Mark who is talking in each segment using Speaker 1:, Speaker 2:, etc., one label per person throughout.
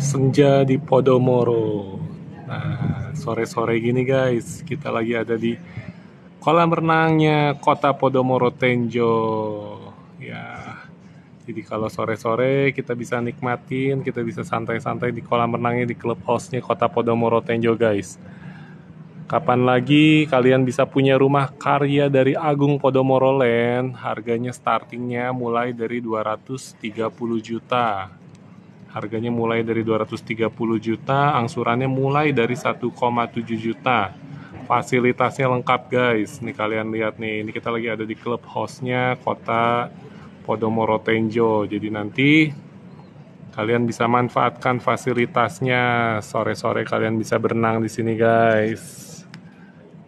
Speaker 1: Senja di Podomoro. Nah, sore-sore gini guys, kita lagi ada di kolam renangnya Kota Podomoro Tenjo. Ya, jadi kalau sore-sore kita bisa nikmatin, kita bisa santai-santai di kolam renangnya di clubhouse-nya Kota Podomoro Tenjo guys. Kapan lagi kalian bisa punya rumah karya dari Agung Podomoro Land? Harganya startingnya mulai dari 230 juta. Harganya mulai dari 230 juta, angsurannya mulai dari 1,7 juta. Fasilitasnya lengkap guys. Nih kalian lihat nih, ini kita lagi ada di clubhouse-nya Kota Podomoro Tenjo. Jadi nanti kalian bisa manfaatkan fasilitasnya. Sore-sore kalian bisa berenang di sini guys.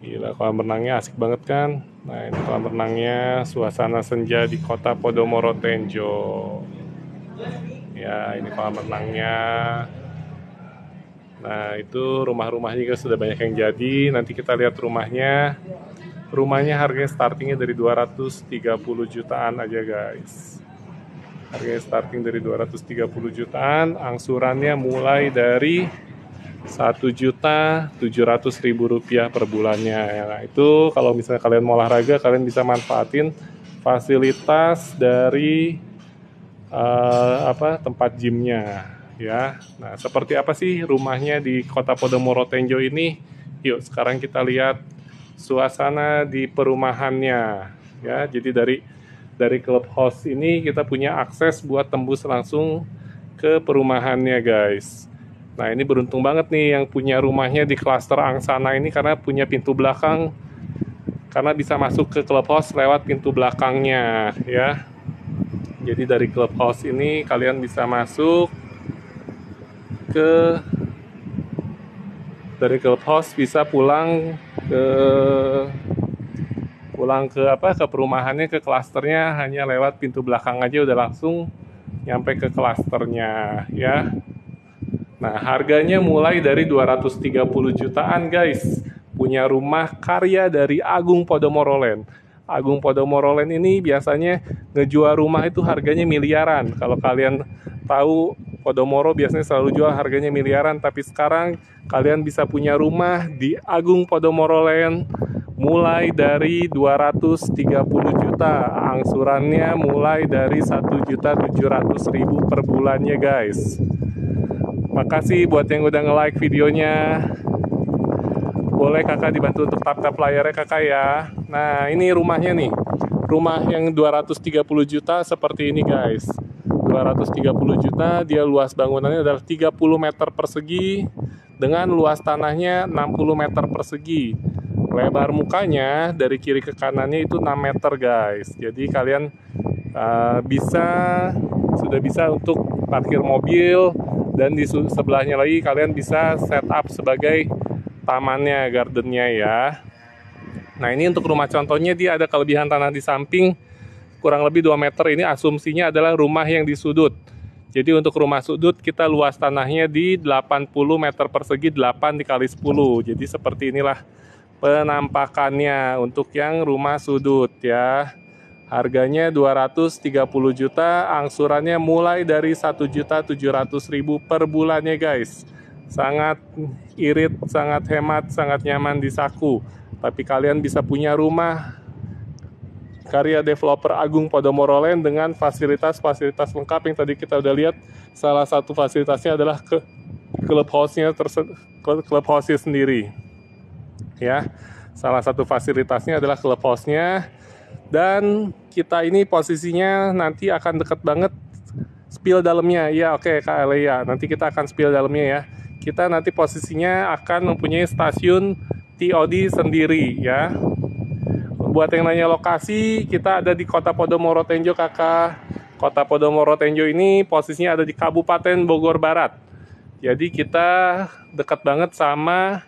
Speaker 1: Gila, kolam renangnya asik banget kan? Nah, ini kolam renangnya, suasana senja di Kota Podomoro Tenjo. Ya, ini kolam renangnya. Nah, itu rumah-rumahnya juga sudah banyak yang jadi. Nanti kita lihat rumahnya. Rumahnya harganya startingnya dari 230 jutaan aja guys. Harganya starting dari 230 jutaan. Angsurannya mulai dari 1.700.000 rupiah per bulannya. Nah, itu kalau misalnya kalian mau olahraga, kalian bisa manfaatin fasilitas dari tempat gymnya ya. Nah, seperti apa sih rumahnya di Kota Podomoro Tenjo ini? Yuk, sekarang kita lihat suasana di perumahannya ya. Jadi dari clubhouse ini kita punya akses buat tembus langsung ke perumahannya guys. Nah, ini beruntung banget nih yang punya rumahnya di klaster Angsana ini karena punya pintu belakang, karena bisa masuk ke clubhouse lewat pintu belakangnya ya. Jadi dari clubhouse ini kalian bisa masuk ke dari clubhouse bisa ke perumahannya, ke klasternya hanya lewat pintu belakang aja udah langsung nyampe ke klasternya ya. Nah, harganya mulai dari 230 jutaan guys. Punya rumah karya dari Agung Podomoro Land. Agung Podomoro Land ini biasanya ngejual rumah itu harganya miliaran. Kalau kalian tahu, Podomoro biasanya selalu jual harganya miliaran, tapi sekarang kalian bisa punya rumah di Agung Podomoro Land mulai dari 230 juta. Angsurannya mulai dari 1.700.000 per bulannya guys. Makasih buat yang udah nge-like videonya. Boleh kakak dibantu untuk tap-tap layarnya kakak ya. Nah, ini rumahnya nih. Rumah yang 230 juta seperti ini guys. 230 juta, dia luas bangunannya adalah 30 meter persegi dengan luas tanahnya 60 meter persegi. Lebar mukanya dari kiri ke kanannya itu 6 meter guys. Jadi kalian sudah bisa untuk parkir mobil, dan di sebelahnya lagi kalian bisa setup sebagai tamannya, gardennya ya. Nah, ini untuk rumah contohnya dia ada kelebihan tanah di samping kurang lebih 2 meter. Ini asumsinya adalah rumah yang di sudut. Jadi untuk rumah sudut kita luas tanahnya di 80 meter persegi, 8 dikali 10. Jadi seperti inilah penampakannya untuk yang rumah sudut ya. Harganya 230 juta, angsurannya mulai dari 1.700.000 per bulannya guys. Sangat irit, sangat hemat, sangat nyaman di saku. Tapi kalian bisa punya rumah karya developer Agung Podomoro Land dengan fasilitas-fasilitas lengkap yang tadi kita udah lihat. Salah satu fasilitasnya adalah clubhouse-nya sendiri. Ya. Salah satu fasilitasnya adalah clubhouse-nya. Dan kita ini posisinya nanti akan deket banget spill dalamnya. Ya, oke Kak Elia, nanti kita akan spill dalamnya ya. Kita nanti posisinya akan mempunyai stasiun TOD sendiri ya. Buat yang nanya lokasi, kita ada di Kota Podomoro Tenjo kakak. Kota Podomoro Tenjo ini posisinya ada di Kabupaten Bogor Barat. Jadi kita dekat banget sama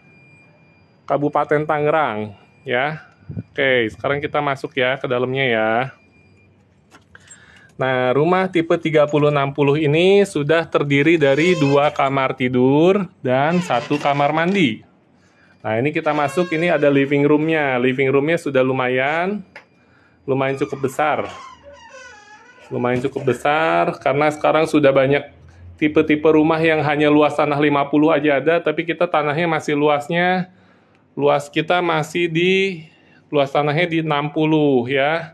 Speaker 1: Kabupaten Tangerang ya. Oke, sekarang kita masuk ya ke dalamnya ya. Nah, rumah tipe 3060 ini sudah terdiri dari 2 kamar tidur dan 1 kamar mandi. Nah, ini kita masuk, ini ada living room-nya. Living room-nya sudah lumayan cukup besar. Lumayan cukup besar karena sekarang sudah banyak tipe-tipe rumah yang hanya luas tanah 50 aja ada, tapi kita tanahnya masih luas kita masih luas tanahnya di 60 ya.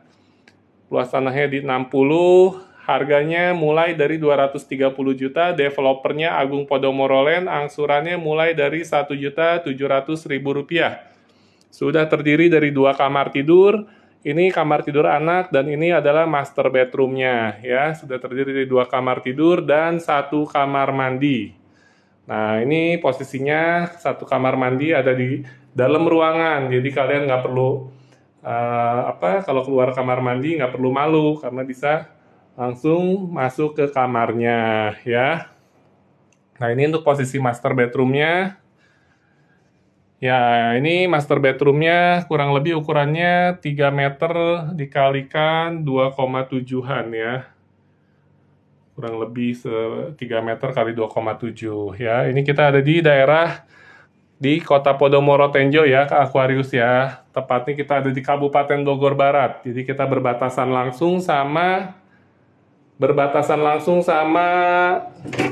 Speaker 1: Luas tanahnya di 60, harganya mulai dari 230 juta, developernya Agung Podomoro Land, angsurannya mulai dari 1.700.000 rupiah. Sudah terdiri dari 2 kamar tidur, ini kamar tidur anak dan ini adalah master bedroomnya ya. Sudah terdiri dari 2 kamar tidur dan 1 kamar mandi. Nah ini posisinya 1 kamar mandi ada di dalam ruangan, jadi kalian nggak perlu kalau keluar kamar mandi nggak perlu malu karena bisa langsung masuk ke kamarnya ya. Nah ini untuk posisi master bedroomnya. Ya ini master bedroomnya kurang lebih ukurannya 3 meter dikalikan 2,7an ya. Kurang lebih 3 meter kali 2,7 ya. Ini kita ada di daerah di Kota Podomoro Tenjo ya, ke Aquarius ya. Tepatnya kita ada di Kabupaten Bogor Barat. Jadi kita berbatasan langsung sama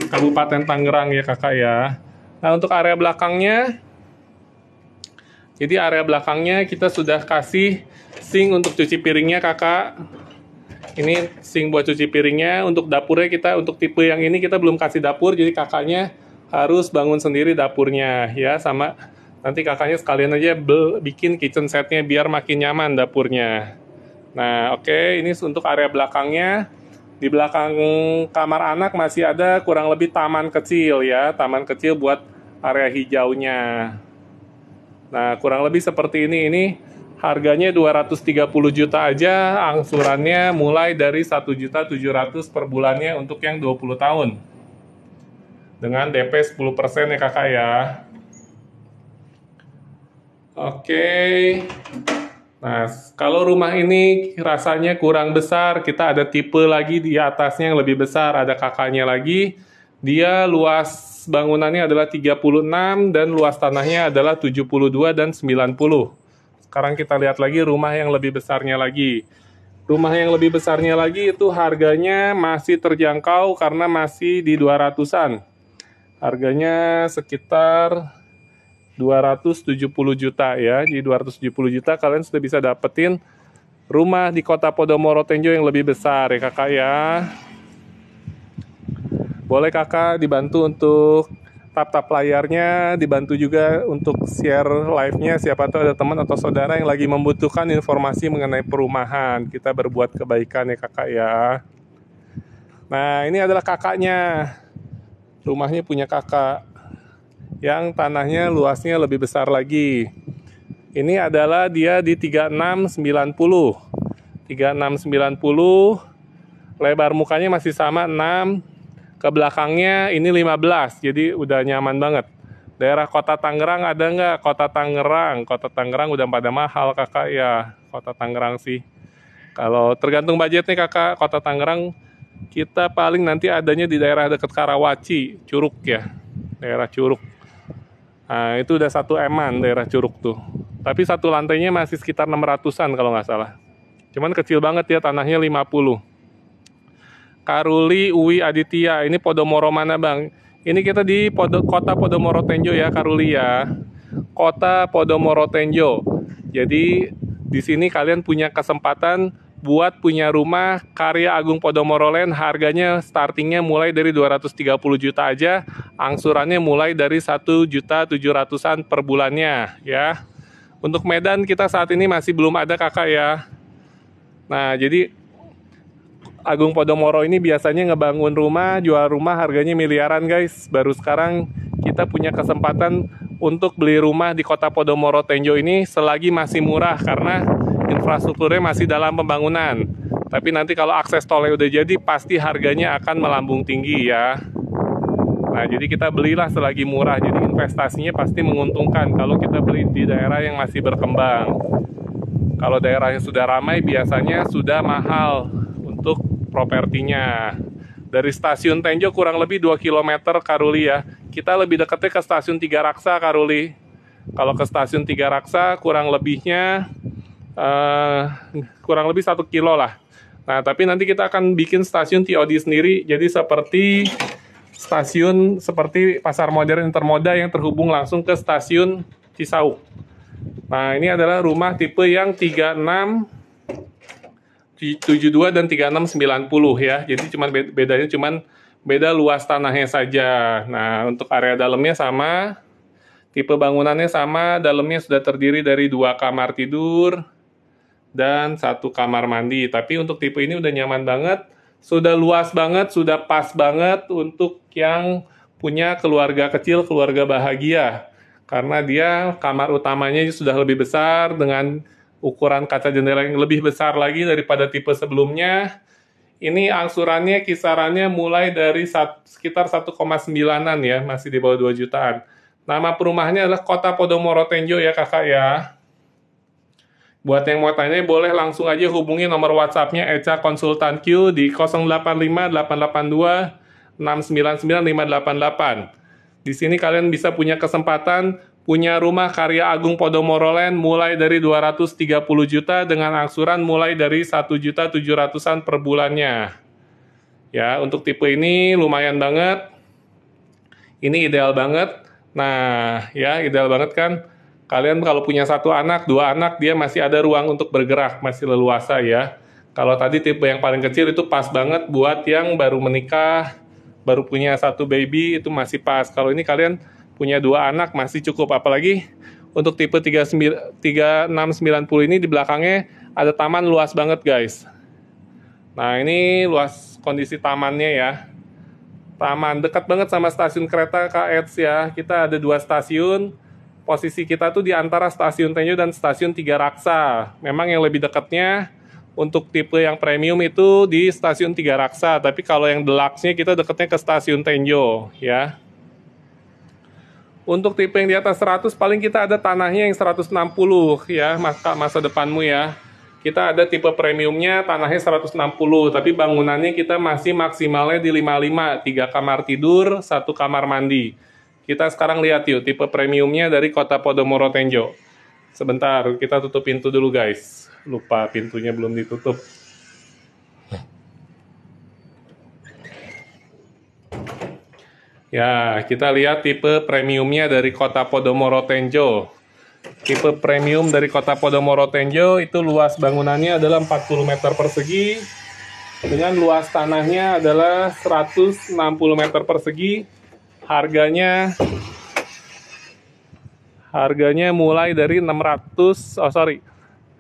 Speaker 1: Kabupaten Tangerang ya kakak ya. Nah untuk area belakangnya, jadi area belakangnya kita sudah kasih sink untuk cuci piringnya kakak. Ini sink buat cuci piringnya. Untuk dapurnya kita, untuk tipe yang ini kita belum kasih dapur, jadi kakaknya harus bangun sendiri dapurnya ya, sama nanti kakaknya sekalian aja bikin kitchen setnya biar makin nyaman dapurnya. Nah oke, ini untuk area belakangnya. Di belakang kamar anak masih ada kurang lebih taman kecil ya, taman kecil buat area hijaunya. Nah kurang lebih seperti ini harganya 230 juta aja, angsurannya mulai dari 1.700.000 per bulannya untuk yang 20 tahun. Dengan DP 10% ya kakak ya. Oke. Nah, kalau rumah ini rasanya kurang besar, kita ada tipe lagi di atasnya yang lebih besar, ada kakaknya lagi. Dia luas bangunannya adalah 36 dan luas tanahnya adalah 72 dan 90. Sekarang kita lihat lagi rumah yang lebih besarnya lagi. Rumah yang lebih besarnya lagi itu harganya masih terjangkau karena masih di 200-an. Harganya sekitar 270 juta ya. Jadi 270 juta kalian sudah bisa dapetin rumah di Kota Podomoro Tenjo yang lebih besar ya kakak ya. Boleh kakak dibantu untuk tap-tap layarnya, dibantu juga untuk share live-nya, siapa tahu ada teman atau saudara yang lagi membutuhkan informasi mengenai perumahan. Kita berbuat kebaikan ya kakak ya. Nah ini adalah kakaknya. Rumahnya punya kakak yang tanahnya luasnya lebih besar lagi. Ini adalah dia di 3690. 3690. Lebar mukanya masih sama 6. Ke belakangnya ini 15. Jadi udah nyaman banget. Daerah Kota Tangerang ada nggak? Kota Tangerang udah pada mahal kakak ya. Kota Tangerang sih. Kalau tergantung budgetnya kakak, Kota Tangerang kita paling nanti adanya di daerah dekat Karawaci, Curug ya, daerah Curug. Nah itu udah 1 eman daerah Curug tuh. Tapi 1 lantainya masih sekitar 600-an kalau nggak salah. Cuman kecil banget ya, tanahnya 50. Karuli Uwi Aditya, ini Podomoro mana bang? Ini kita di Kota Podomoro Tenjo ya Karuli ya. Kota Podomoro Tenjo. Jadi di sini kalian punya kesempatan buat punya rumah karya Agung Podomoro Land, harganya startingnya mulai dari 230 juta aja, angsurannya mulai dari 1.700.000-an per bulannya ya. Untuk Medan kita saat ini masih belum ada kakak ya. Nah jadi Agung Podomoro ini biasanya ngebangun rumah, jual rumah harganya miliaran guys. Baru sekarang kita punya kesempatan untuk beli rumah di Kota Podomoro Tenjo ini selagi masih murah karena infrastrukturnya masih dalam pembangunan. Tapi nanti kalau akses tolnya udah jadi pasti harganya akan melambung tinggi ya. Nah jadi kita belilah selagi murah, jadi investasinya pasti menguntungkan kalau kita beli di daerah yang masih berkembang. Kalau daerahnya sudah ramai biasanya sudah mahal untuk propertinya. Dari stasiun Tenjo kurang lebih 2 km Karuli ya. Kita lebih dekatnya ke stasiun Tiga Raksa Karuli. Kalau ke stasiun Tiga Raksa kurang lebihnya kurang lebih 1 kilo lah. Nah tapi nanti kita akan bikin stasiun TOD sendiri. Jadi seperti stasiun seperti Pasar Modern Intermoda yang terhubung langsung ke stasiun Cisauk. Nah, ini adalah rumah tipe yang 3672 dan 3690 ya. Jadi bedanya beda luas tanahnya saja. Nah, untuk area dalamnya sama, tipe bangunannya sama, dalamnya sudah terdiri dari 2 kamar tidur dan 1 kamar mandi. Tapi untuk tipe ini udah nyaman banget, sudah luas banget, sudah pas banget untuk yang punya keluarga kecil, keluarga bahagia. Karena dia kamar utamanya sudah lebih besar dengan ukuran kaca jendela yang lebih besar lagi daripada tipe sebelumnya. Ini angsurannya kisarannya mulai dari sekitar 1,9-an ya, masih di bawah 2 jutaan. Nama perumahannya adalah Kota Podomoro Tenjo ya kakak ya. Buat yang mau tanya boleh langsung aja hubungi nomor WhatsApp-nya Echa Konsultan Q di 085882699588. Di sini kalian bisa punya kesempatan punya rumah karya Agung Podomoro Land mulai dari 230 juta dengan angsuran mulai dari 1.700.000-an per bulannya. Ya, untuk tipe ini lumayan banget. Ini ideal banget. Nah, ya ideal banget kan. Kalian kalau punya 1 anak, 2 anak, dia masih ada ruang untuk bergerak, masih leluasa ya. Kalau tadi tipe yang paling kecil itu pas banget buat yang baru menikah, baru punya 1 baby, itu masih pas. Kalau ini kalian punya 2 anak masih cukup. Apalagi untuk tipe 3690 ini di belakangnya ada taman luas banget guys. Nah ini luas kondisi tamannya ya. Taman dekat banget sama stasiun kereta KX ya. Kita ada 2 stasiun. Posisi kita tuh di antara stasiun Tenjo dan stasiun Tiga Raksa. Memang yang lebih dekatnya untuk tipe yang premium itu di stasiun Tiga Raksa, tapi kalau yang deluxe-nya kita dekatnya ke stasiun Tenjo ya. Untuk tipe yang di atas 100 paling kita ada tanahnya yang 160 ya, masa depanmu ya. Kita ada tipe premiumnya tanahnya 160, tapi bangunannya kita masih maksimalnya di 55, 3 kamar tidur, 1 kamar mandi. Kita sekarang lihat yuk tipe premiumnya dari Kota Podomoro Tenjo. Sebentar, kita tutup pintu dulu guys. Lupa pintunya belum ditutup. Ya, kita lihat tipe premiumnya dari Kota Podomoro Tenjo. Tipe premium dari Kota Podomoro Tenjo itu luas bangunannya adalah 40 meter persegi. Dengan luas tanahnya adalah 160 meter persegi. Harganya mulai dari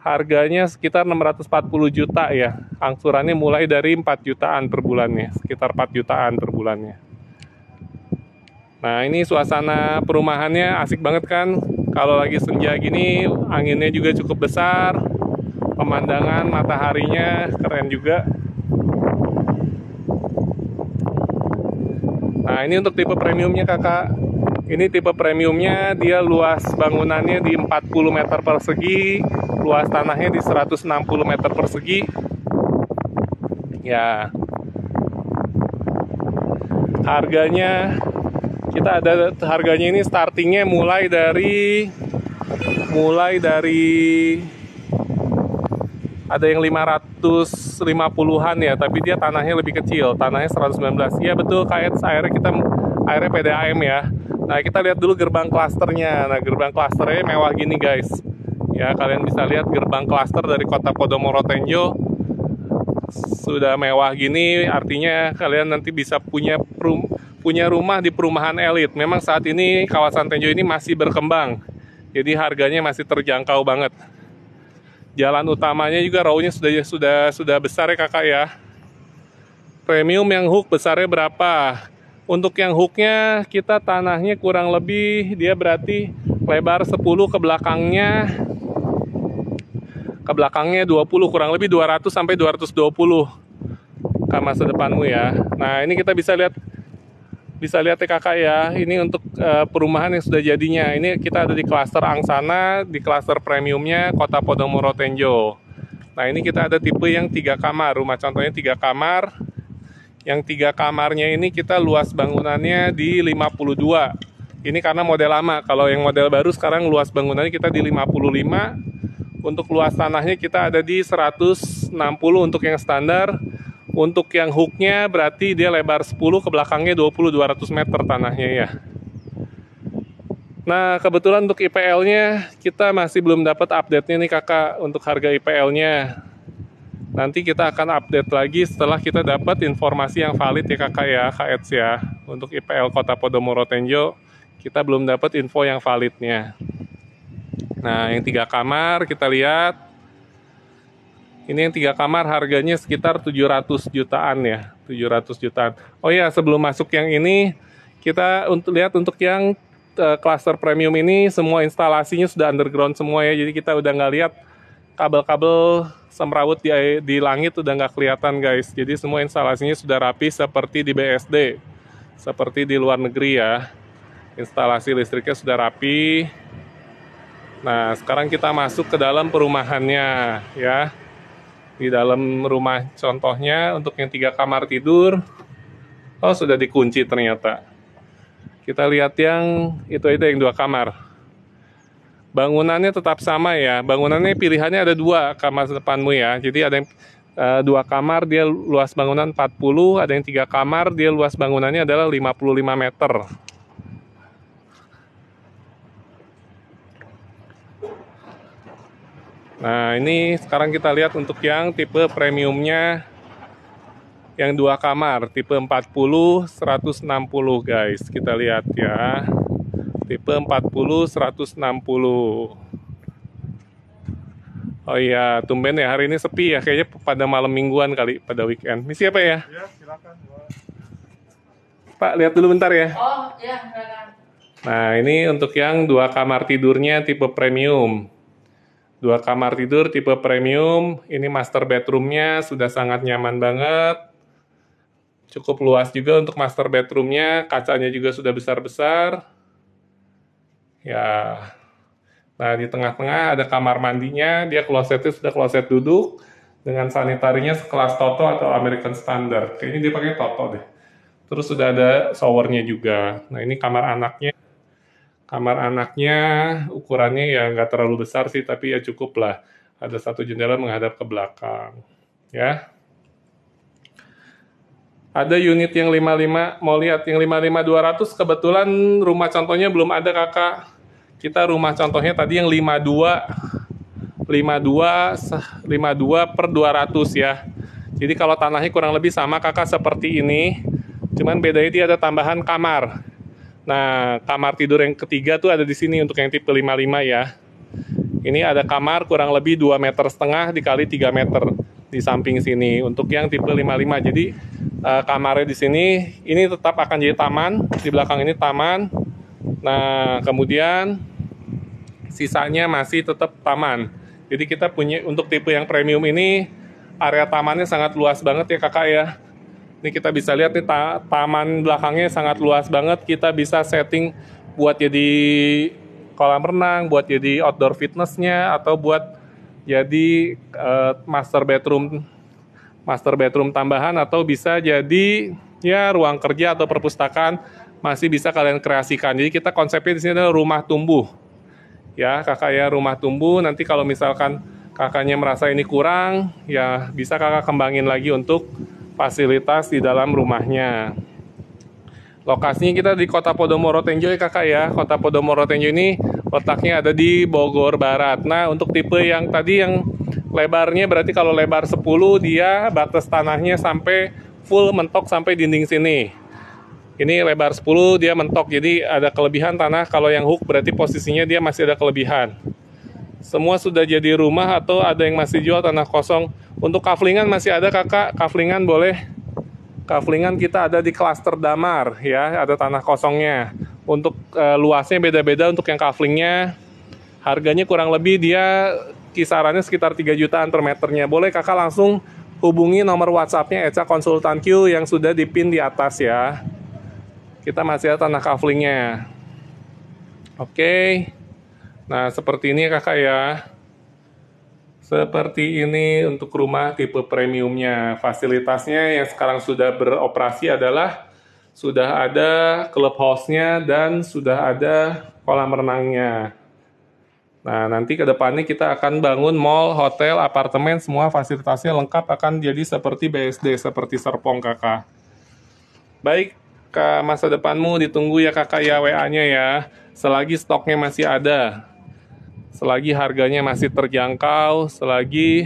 Speaker 1: harganya sekitar 640 juta ya. Angsurannya mulai dari 4 jutaan per bulannya, sekitar 4 jutaan per bulannya. Nah, ini suasana perumahannya asik banget kan? Kalau lagi senja gini, anginnya juga cukup besar. Pemandangan mataharinya keren juga. Nah, ini untuk tipe premiumnya kakak. Ini tipe premiumnya, dia luas bangunannya di 40 meter persegi, luas tanahnya di 160 meter persegi. Ya. Harganya, kita ada harganya ini startingnya mulai dari ada yang 550-an ya, tapi dia tanahnya lebih kecil, tanahnya 119. Iya betul, airnya PDAM ya. Nah, kita lihat dulu gerbang klasternya. Nah, gerbang klasternya mewah gini guys. Ya, kalian bisa lihat gerbang klaster dari Kota Podomoro Tenjo. Sudah mewah gini, artinya kalian nanti bisa punya rumah di perumahan elit. Memang saat ini kawasan Tenjo ini masih berkembang. Jadi harganya masih terjangkau banget. Jalan utamanya juga row-nya sudah besar ya kakak ya. Premium yang hook besarnya berapa? Untuk yang hooknya kita tanahnya kurang lebih dia berarti lebar 10 ke belakangnya 20, kurang lebih 200 sampai 220 ke masa depanmu ya. Nah ini kita bisa lihat ya kakak ya, ini untuk perumahan yang sudah jadinya. Ini kita ada di klaster Angsana, di klaster premiumnya Kota Podomoro Tenjo. Nah ini kita ada tipe yang 3 kamar, rumah contohnya 3 kamar. Yang 3 kamarnya ini kita luas bangunannya di 52. Ini karena model lama, kalau yang model baru sekarang luas bangunannya kita di 55. Untuk luas tanahnya kita ada di 160 untuk yang standar. Untuk yang hooknya berarti dia lebar 10, ke belakangnya 20-200 meter tanahnya ya. Nah, kebetulan untuk IPL-nya kita masih belum dapat update-nya nih kakak untuk harga IPL-nya. Nanti kita akan update lagi setelah kita dapat informasi yang valid ya kakak ya, Kak Eds ya. Untuk IPL Kota Podomoro Tenjo, kita belum dapat info yang validnya. Nah, yang 3 kamar kita lihat. Ini yang 3 kamar harganya sekitar 700 jutaan ya, 700 jutaan. Oh ya, sebelum masuk yang ini, kita lihat untuk yang cluster premium ini, semua instalasinya sudah underground semua ya. Jadi kita udah nggak lihat kabel-kabel semrawut di langit, udah nggak kelihatan guys. Jadi semua instalasinya sudah rapi seperti di BSD, seperti di luar negeri ya. Instalasi listriknya sudah rapi. Nah, sekarang kita masuk ke dalam perumahannya ya. Di dalam rumah contohnya untuk yang 3 kamar tidur, oh sudah dikunci ternyata. Kita lihat yang itu yang 2 kamar. Bangunannya tetap sama ya. Bangunannya pilihannya ada 2 kamar depanmu ya. Jadi ada yang 2 kamar dia luas bangunan 40, ada yang 3 kamar dia luas bangunannya adalah 55 meter. Nah, ini sekarang kita lihat untuk yang tipe premiumnya yang 2 kamar, tipe 40 160 guys. Kita lihat ya. Tipe 40 160. Oh iya, tumben ya hari ini sepi ya, kayaknya pada malam mingguan kali, pada weekend. Misi apa ya?
Speaker 2: Ya, silakan.
Speaker 1: Pak, lihat dulu bentar ya.
Speaker 3: Oh, ya, silakan.
Speaker 1: Nah, ini untuk yang 2 kamar tidurnya tipe premium. 2 kamar tidur tipe premium, ini master bedroomnya sudah sangat nyaman banget. Cukup luas juga untuk master bedroomnya, kacanya juga sudah besar-besar. Ya, nah di tengah-tengah ada kamar mandinya, dia klosetnya sudah kloset duduk, dengan sanitarinya sekelas Toto atau American Standard. Kayaknya dia pakai Toto deh. Terus sudah ada showernya juga. Nah ini kamar anaknya. Kamar anaknya ukurannya ya nggak terlalu besar sih, tapi ya cukup lah. Ada 1 jendela menghadap ke belakang. Ya. Ada unit yang 55, mau lihat yang 55-200, kebetulan rumah contohnya belum ada kakak. Kita rumah contohnya tadi yang 52 per 200 ya. Jadi kalau tanahnya kurang lebih sama kakak seperti ini. Cuman bedanya dia ada tambahan kamar. Nah, kamar tidur yang ketiga tuh ada di sini untuk yang tipe 55 ya. Ini ada kamar kurang lebih 2,5 meter dikali 3 meter di samping sini untuk yang tipe 55. Jadi kamarnya di sini ini tetap akan jadi taman, di belakang ini taman. Nah, kemudian sisanya masih tetap taman. Jadi kita punya untuk tipe yang premium ini area tamannya sangat luas banget ya kakak ya. Ini kita bisa lihat nih taman belakangnya sangat luas banget. Kita bisa setting buat jadi kolam renang, buat jadi outdoor fitnessnya, atau buat jadi master bedroom tambahan, atau bisa jadi ya ruang kerja atau perpustakaan masih bisa kalian kreasikan. Jadi kita konsepnya di sini adalah rumah tumbuh. Ya kakak ya, rumah tumbuh. Nanti kalau misalkan kakaknya merasa ini kurang, ya bisa kakak kembangin lagi untuk fasilitas di dalam rumahnya. Lokasinya kita di Kota Podomoro Tenjo ya kakak ya. Kota Podomoro Tenjo ini letaknya ada di Bogor Barat. Nah untuk tipe yang tadi yang lebarnya berarti kalau lebar 10 dia batas tanahnya sampai full mentok sampai dinding sini. Ini lebar 10 dia mentok, jadi ada kelebihan tanah. Kalau yang hook berarti posisinya dia masih ada kelebihan. Semua sudah jadi rumah atau ada yang masih jual tanah kosong. Untuk kaflingan masih ada kakak, kaflingan boleh. Kaflingan kita ada di klaster Damar ya, ada tanah kosongnya. Untuk luasnya beda-beda untuk yang kaflingnya. Harganya kurang lebih dia kisarannya sekitar 3 jutaan per meternya. Boleh kakak langsung hubungi nomor WhatsApp-nya Eca Konsultan Q yang sudah dipin di atas ya. Kita masih ada tanah kaflingnya. Oke. Nah, seperti ini kakak ya. Seperti ini untuk rumah tipe premiumnya. Fasilitasnya yang sekarang sudah beroperasi adalah sudah ada clubhouse-nya dan sudah ada kolam renangnya. Nah, nanti ke depannya kita akan bangun mall, hotel, apartemen, semua fasilitasnya lengkap akan jadi seperti BSD, seperti Serpong kakak. Baik, Kak, masa depanmu ditunggu ya kakak ya WA-nya ya. Selagi stoknya masih ada, selagi harganya masih terjangkau, selagi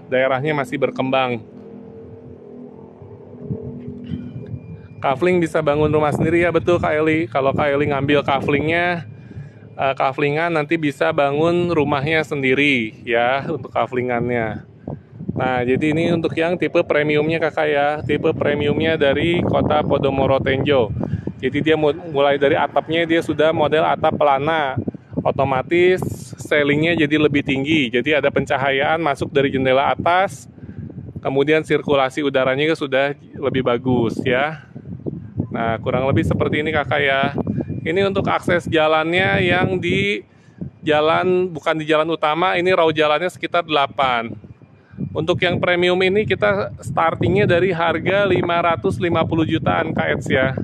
Speaker 1: daerahnya masih berkembang. Kafling bisa bangun rumah sendiri ya, betul Kak Eli. Kalau Kak Eli ngambil kaflingan nanti bisa bangun rumahnya sendiri ya untuk kaflingannya. Nah, jadi ini untuk yang tipe premiumnya kakak ya. Tipe premiumnya dari kota Podomoro Tenjo. Jadi dia mulai dari atapnya dia sudah model atap pelana. Otomatis ceilingnya jadi lebih tinggi. Jadi ada pencahayaan masuk dari jendela atas. Kemudian sirkulasi udaranya sudah lebih bagus ya. Nah, kurang lebih seperti ini kakak ya. Ini untuk akses jalannya yang di jalan, bukan di jalan utama, ini raw jalannya sekitar 8. Untuk yang premium ini kita startingnya dari harga 550 jutaan KS ya.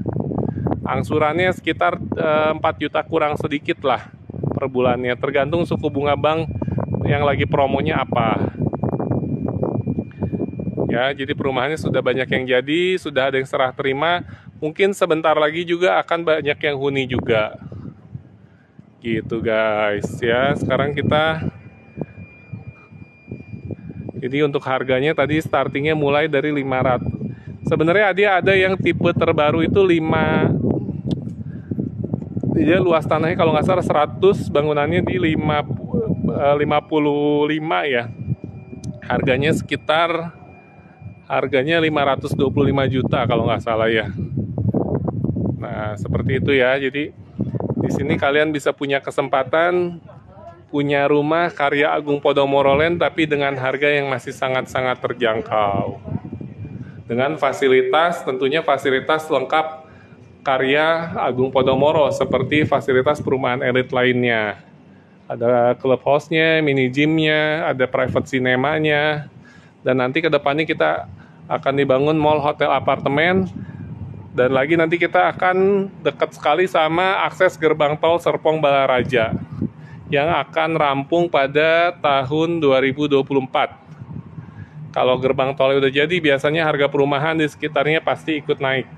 Speaker 1: Angsurannya sekitar 4 juta kurang sedikit lah per bulannya. Tergantung suku bunga bank yang lagi promonya apa. Ya, jadi perumahannya sudah banyak yang jadi, sudah ada yang serah terima. Mungkin sebentar lagi juga akan banyak yang huni juga. Gitu guys ya. Sekarang kita, jadi untuk harganya tadi startingnya mulai dari 500. Sebenarnya ada yang tipe terbaru itu 5. Dia luas tanahnya kalau nggak salah 100, bangunannya di 55 ya. Harganya 525 juta kalau nggak salah ya. Nah, seperti itu ya. Jadi di sini kalian bisa punya kesempatan punya rumah karya Agung Podomoro Land tapi dengan harga yang masih sangat-sangat terjangkau. Dengan fasilitas, tentunya fasilitas lengkap karya Agung Podomoro seperti fasilitas perumahan elit lainnya. Ada clubhouse-nya, mini gym-nya, ada private cinema-nya. Dan nanti ke depannya kita akan dibangun mall, hotel, apartemen. Dan lagi nanti kita akan dekat sekali sama akses gerbang tol Serpong Balaraja yang akan rampung pada tahun 2024. Kalau gerbang tolnya udah jadi, biasanya harga perumahan di sekitarnya pasti ikut naik.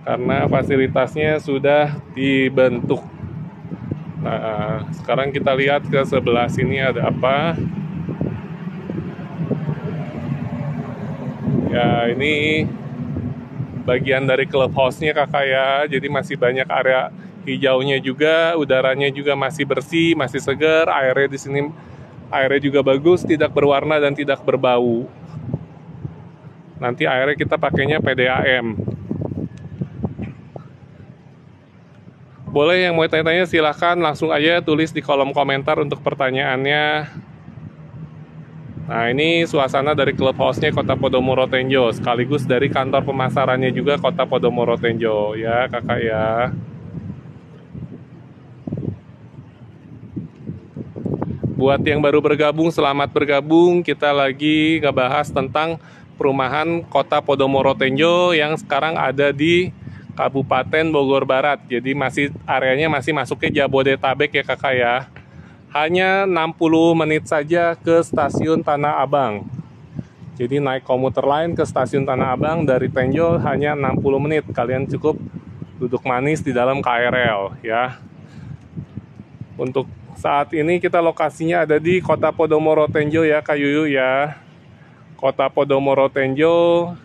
Speaker 1: Karena fasilitasnya sudah dibentuk. Nah, sekarang kita lihat ke sebelah sini ada apa. Ya, ini bagian dari clubhouse-nya kakak ya, jadi masih banyak area hijaunya juga, udaranya juga masih bersih, masih segar, airnya juga bagus, tidak berwarna dan tidak berbau. Nanti airnya kita pakainya PDAM. Boleh yang mau tanya-tanya silahkan langsung aja tulis di kolom komentar untuk pertanyaannya. Nah, ini suasana dari clubhouse-nya Kota Podomoro Tenjo, sekaligus dari kantor pemasarannya juga Kota Podomoro Tenjo, ya kakak ya. Buat yang baru bergabung, selamat bergabung. Kita lagi ngebahas tentang perumahan Kota Podomoro Tenjo yang sekarang ada di Kabupaten Bogor Barat. Jadi areanya masih masuknya Jabodetabek ya kakak ya. Hanya 60 menit saja ke stasiun Tanah Abang. Jadi naik komuter lain ke stasiun Tanah Abang dari Tenjo hanya 60 menit. Kalian cukup duduk manis di dalam KRL ya. Untuk saat ini kita lokasinya ada di Kota Podomoro Tenjo ya Kak Yuyu ya. Kota Podomoro Tenjo.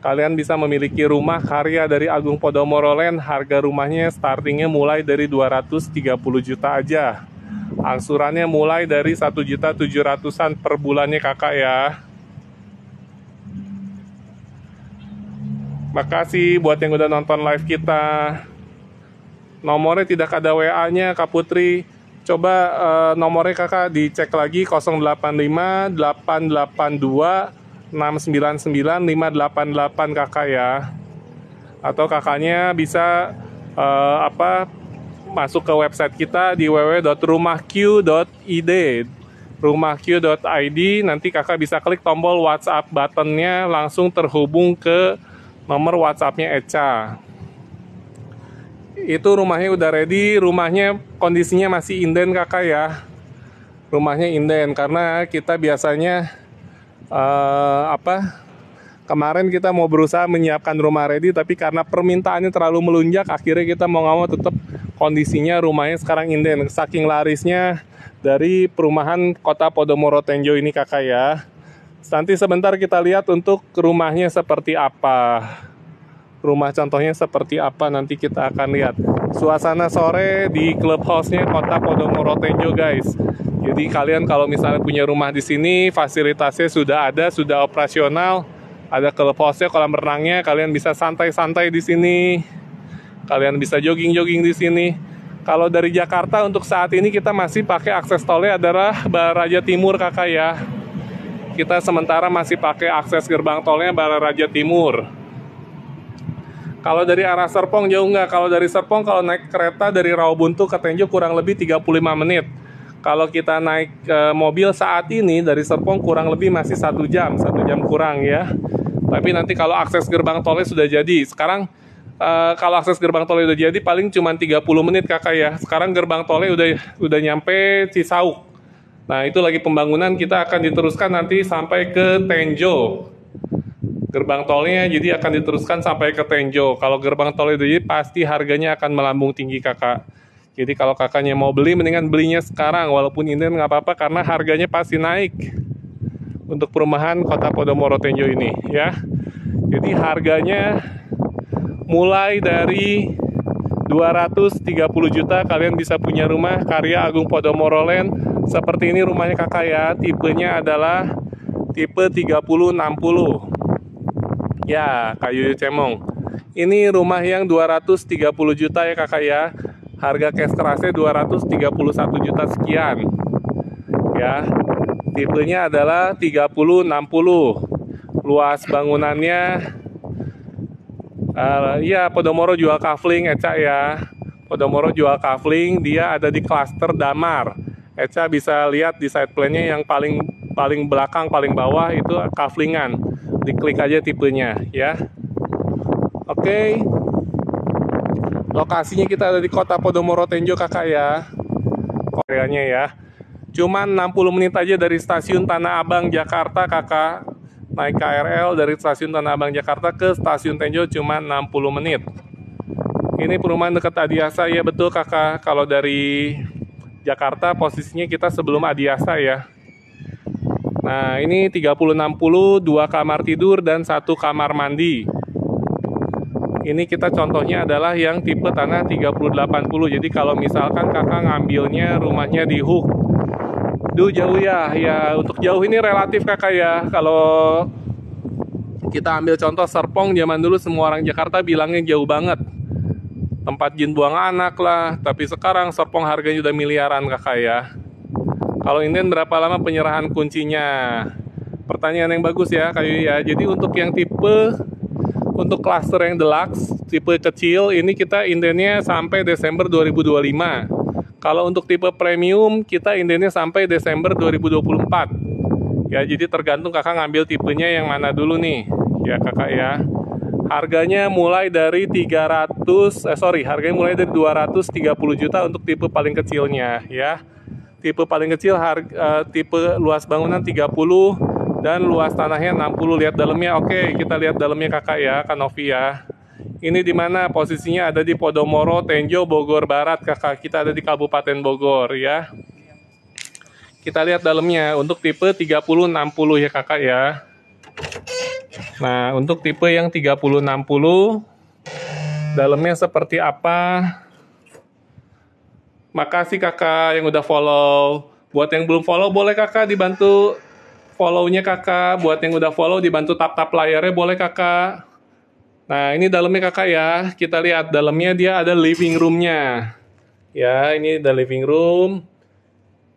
Speaker 1: Kalian bisa memiliki rumah karya dari Agung Podomoro Land. Harga rumahnya startingnya mulai dari 230 juta aja. Angsurannya mulai dari 1.700.000-an per bulannya kakak ya. Makasih buat yang udah nonton live kita. Nomornya tidak ada WA-nya Kak Putri. Coba nomornya kakak dicek lagi 085 882 699 588 kakak ya. Atau kakaknya bisa masuk ke website kita di www.rumahq.id, rumahq.id. Nanti kakak bisa klik tombol WhatsApp buttonnya, langsung terhubung ke nomor WhatsAppnya Echa. Itu rumahnya udah ready, rumahnya kondisinya masih inden kakak ya. Rumahnya inden karena kita biasanya kemarin kita mau berusaha menyiapkan rumah ready, tapi karena permintaannya terlalu melunjak, akhirnya kita mau nggak mau tetap kondisinya rumahnya sekarang inden. Saking larisnya dari perumahan Kota Podomoro Tenjo ini kakak ya. Nanti sebentar kita lihat untuk rumahnya seperti apa. Rumah contohnya seperti apa nanti kita akan lihat. Suasana sore di clubhouse-nya Kota Podomoro Tenjo guys. Jadi kalian kalau misalnya punya rumah di sini, fasilitasnya sudah ada, sudah operasional. Ada clubhouse-nya, kolam renangnya, kalian bisa santai-santai di sini. Kalian bisa jogging-jogging di sini. Kalau dari Jakarta untuk saat ini kita masih pakai akses tolnya adalah Baraja Timur kakak ya. Kita sementara masih pakai akses gerbang tolnya Baraja Timur. Kalau dari arah Serpong jauh nggak? Kalau dari Serpong kalau naik kereta dari Rawabuntu ke Tenjo kurang lebih 35 menit. Kalau kita naik mobil saat ini dari Serpong kurang lebih masih 1 jam kurang ya. Tapi nanti kalau akses gerbang tolnya sudah jadi. Sekarang kalau akses gerbang tolnya udah jadi paling cuma 30 menit kakak ya. Sekarang gerbang tolnya udah nyampe Cisauk. Nah itu lagi pembangunan, kita akan diteruskan nanti sampai ke Tenjo. Gerbang tolnya jadi akan diteruskan sampai ke Tenjo. Kalau gerbang tolnya udah jadi pasti harganya akan melambung tinggi kakak. Jadi kalau kakaknya mau beli mendingan belinya sekarang. Walaupun inden nggak apa-apa karena harganya pasti naik. Untuk perumahan Kota Podomoro Tenjo ini ya. Jadi harganya mulai dari 230 juta kalian bisa punya rumah karya Agung Podomoro Land. Seperti ini rumahnya kakak ya. Tipenya adalah tipe 3060. Ya, kayu cemong. Ini rumah yang 230 juta ya kakak ya. Harga cash kerasnya 231 juta sekian. Ya. Tipenya adalah 3060. Luas bangunannya ya Podomoro jual kafling Eca ya. Podomoro jual kafling, dia ada di klaster Damar. Eca bisa lihat di side plan-nya yang paling belakang, paling bawah itu kaflingan. Diklik aja tipenya ya. Oke. Lokasinya kita ada di Kota Podomoro Tenjo kakak ya. Koreanya ya. Cuman 60 menit aja dari stasiun Tanah Abang Jakarta kakak. Naik KRL dari stasiun Tanah Abang Jakarta ke stasiun Tenjo cuma 60 menit. Ini perumahan dekat Adiasa ya betul kakak. Kalau dari Jakarta posisinya kita sebelum Adiasa ya. Nah ini 3060, 2 kamar tidur dan 1 kamar mandi. Ini kita contohnya adalah yang tipe tanah 3080. Jadi kalau misalkan kakak ngambilnya rumahnya di Hook, jauh ya. Ya untuk jauh ini relatif kakak ya. Kalau kita ambil contoh Serpong zaman dulu semua orang Jakarta bilangnya jauh banget. Tempat jin buang anak lah. Tapi sekarang Serpong harganya udah miliaran kakak ya. Kalau inden berapa lama penyerahan kuncinya? Pertanyaan yang bagus ya kayu ya. Jadi untuk yang untuk klaster yang deluxe tipe kecil ini kita indennya sampai Desember 2025. Kalau untuk tipe premium kita indennya sampai Desember 2024. Ya jadi tergantung kakak ngambil tipenya yang mana dulu nih. Ya kakak ya. Harganya mulai dari harganya mulai dari 230 juta untuk tipe paling kecilnya ya. Tipe paling kecil tipe luas bangunan 30 dan luas tanahnya 60. Lihat dalamnya. Oke, kita lihat dalamnya kakak ya, Kanovi ya. Ini di mana posisinya? Ada di Podomoro Tenjo Bogor Barat kakak. Kita ada di Kabupaten Bogor ya. Kita lihat dalamnya untuk tipe 3060 ya kakak ya. Nah, untuk tipe yang 3060 dalamnya seperti apa? Makasih kakak yang udah follow. Buat yang belum follow boleh kakak dibantu follow-nya kakak. Buat yang udah follow dibantu tap-tap layarnya boleh kakak. Nah ini dalamnya kakak ya. Kita lihat dalamnya dia ada living room-nya. Ya ini ada living room.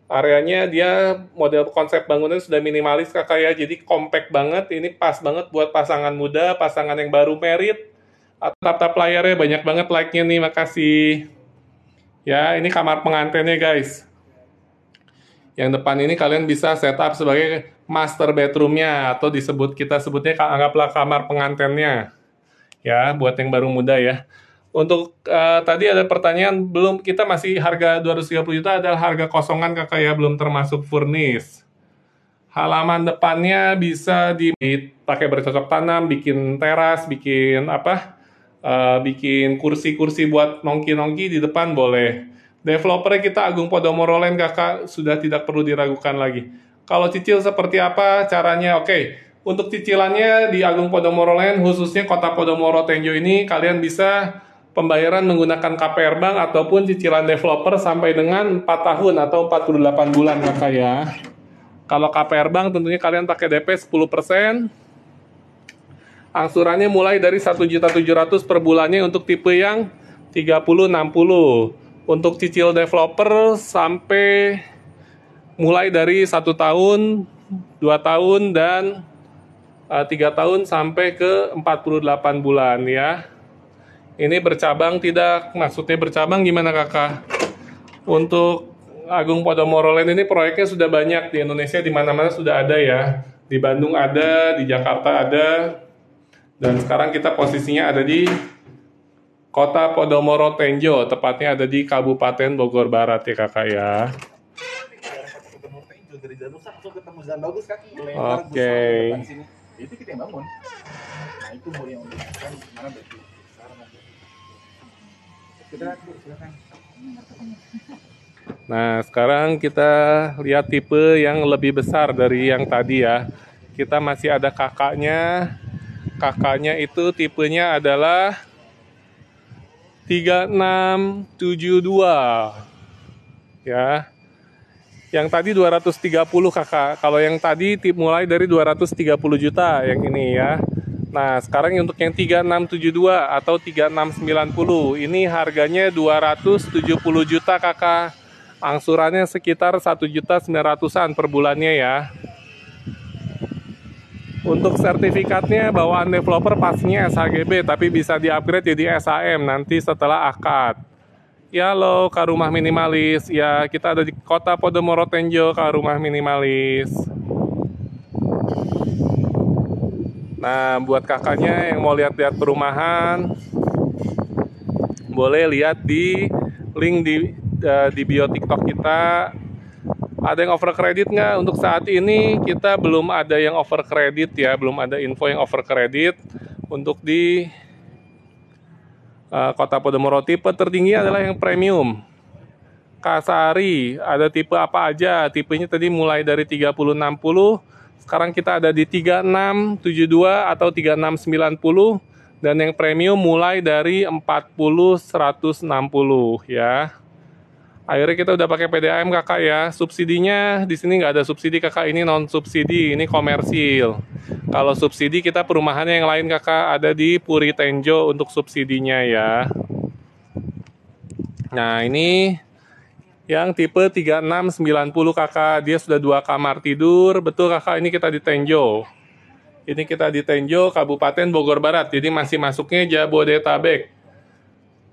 Speaker 1: Areanya dia model konsep bangunannya sudah minimalis kakak ya. Jadi compact banget. Ini pas banget buat pasangan muda, pasangan yang baru married. Tap-tap layarnya banyak banget like-nya nih. Makasih. Ya, ini kamar pengantinnya guys. Yang depan ini kalian bisa setup sebagai master bedroomnya atau kita sebutnya anggaplah kamar pengantinnya. Ya, buat yang baru muda ya. Untuk tadi ada pertanyaan, belum, kita masih harga 230 juta adalah harga kosongan kakak ya, belum termasuk furnish. Halaman depannya bisa dipakai bercocok tanam, bikin teras, bikin apa, bikin kursi-kursi buat nongki-nongki di depan boleh. Developernya kita Agung Podomoro Land kakak, sudah tidak perlu diragukan lagi. Kalau cicil seperti apa caranya? Oke, untuk cicilannya di Agung Podomoro Land, khususnya Kota Podomoro Tenjo ini, kalian bisa pembayaran menggunakan KPR Bank ataupun cicilan developer sampai dengan 4 tahun atau 48 bulan kakak ya. Kalau KPR Bank tentunya kalian pakai DP 10%. Angsurannya mulai dari 1.700.000 per bulannya untuk tipe yang 30-60. Untuk cicil developer sampai mulai dari 1 tahun, 2 tahun, dan 3 tahun sampai ke 48 bulan ya. Ini bercabang tidak? Maksudnya bercabang gimana kakak? Untuk Agung Podomoro Land ini proyeknya sudah banyak di Indonesia, di mana-mana sudah ada ya. Di Bandung ada, di Jakarta ada, dan sekarang kita posisinya ada di Kota Podomoro Tenjo, tepatnya ada di Kabupaten Bogor Barat ya kakak ya. Oke.
Speaker 2: Itu kita yang bangun. Nah itu mau yang mana berarti sekarang aja. Silakan.
Speaker 1: Nah, sekarang kita lihat tipe yang lebih besar dari yang tadi ya. Kita masih ada kakaknya. Kakaknya itu tipenya adalah 3672. Ya. Yang tadi 230 kakak. Kalau yang tadi mulai dari 230 juta yang ini ya. Nah, sekarang untuk yang 3672 atau 3690, ini harganya 270 juta kakak. Angsurannya sekitar 1.900.000-an per bulannya ya. Untuk sertifikatnya bawaan developer pastinya SHGB, tapi bisa di-upgrade jadi SHM nanti setelah akad. Ya lo, Kak Rumah Minimalis. Ya, kita ada di Kota Podomoro Tenjo, Kak Rumah Minimalis. Nah, buat kakaknya yang mau lihat-lihat perumahan, boleh lihat di link di bio TikTok kita. Ada yang over kredit nggak? Untuk saat ini kita belum ada yang over kredit ya, belum ada info yang over kredit. Untuk di Kota Podomoro, tipe tertinggi adalah yang premium. Kasari, ada tipe apa aja? Tipenya tadi mulai dari 3060. Sekarang kita ada di 3672 atau 3690, dan yang premium mulai dari 40-160 ya. Akhirnya kita udah pakai PDAM kakak ya. Subsidinya di sini nggak ada subsidi kakak, ini non subsidi, ini komersil. Kalau subsidi kita perumahannya yang lain kakak, ada di Puri Tenjo untuk subsidinya ya. Nah ini yang tipe 3690 kakak, dia sudah 2 kamar tidur. Betul kakak, ini kita di Tenjo. Ini kita di Tenjo, Kabupaten Bogor Barat. Jadi masih masuknya Jabodetabek.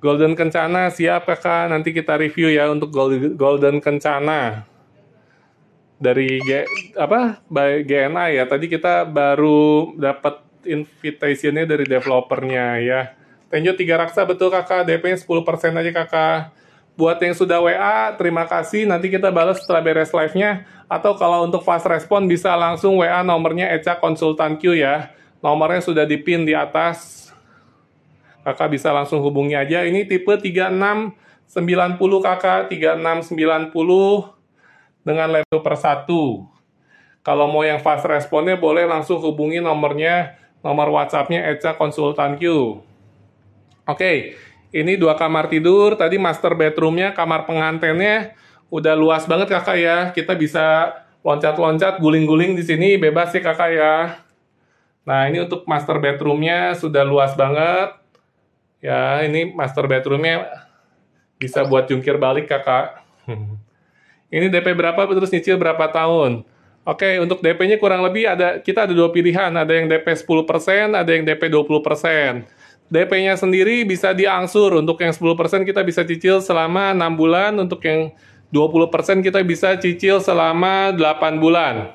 Speaker 1: Golden Kencana siap kakak, nanti kita review ya untuk Golden Kencana. Dari GNA ya. Tadi kita baru dapat invitation-nya dari developernya ya. Tenjo 3 Raksa betul kakak, DP-nya 10% aja kakak. Buat yang sudah WA, terima kasih. Nanti kita balas setelah beres live-nya. Atau kalau untuk fast respon, bisa langsung WA nomornya Eca Konsultan Q ya. Nomornya sudah dipin di atas. Kakak bisa langsung hubungi aja. Ini tipe 3690 kakak. 3690 dengan level per 1. Kalau mau yang fast responnya, boleh langsung hubungi nomornya. Nomor WhatsApp-nya Eca Konsultan Q. Oke. Ini 2 kamar tidur, tadi master bedroomnya, kamar pengantennya udah luas banget kakak ya. Kita bisa loncat-loncat, guling-guling di sini, bebas sih kakak ya. Nah ini untuk master bedroomnya sudah luas banget. Ya ini master bedroomnya bisa buat jungkir balik kakak. Ini DP berapa terus nyicil berapa tahun? Oke, untuk DP-nya kurang lebih kita ada 2 pilihan. Ada yang DP 10%, ada yang DP 20%. DP-nya sendiri bisa diangsur. Untuk yang 10% kita bisa cicil selama 6 bulan. Untuk yang 20% kita bisa cicil selama 8 bulan.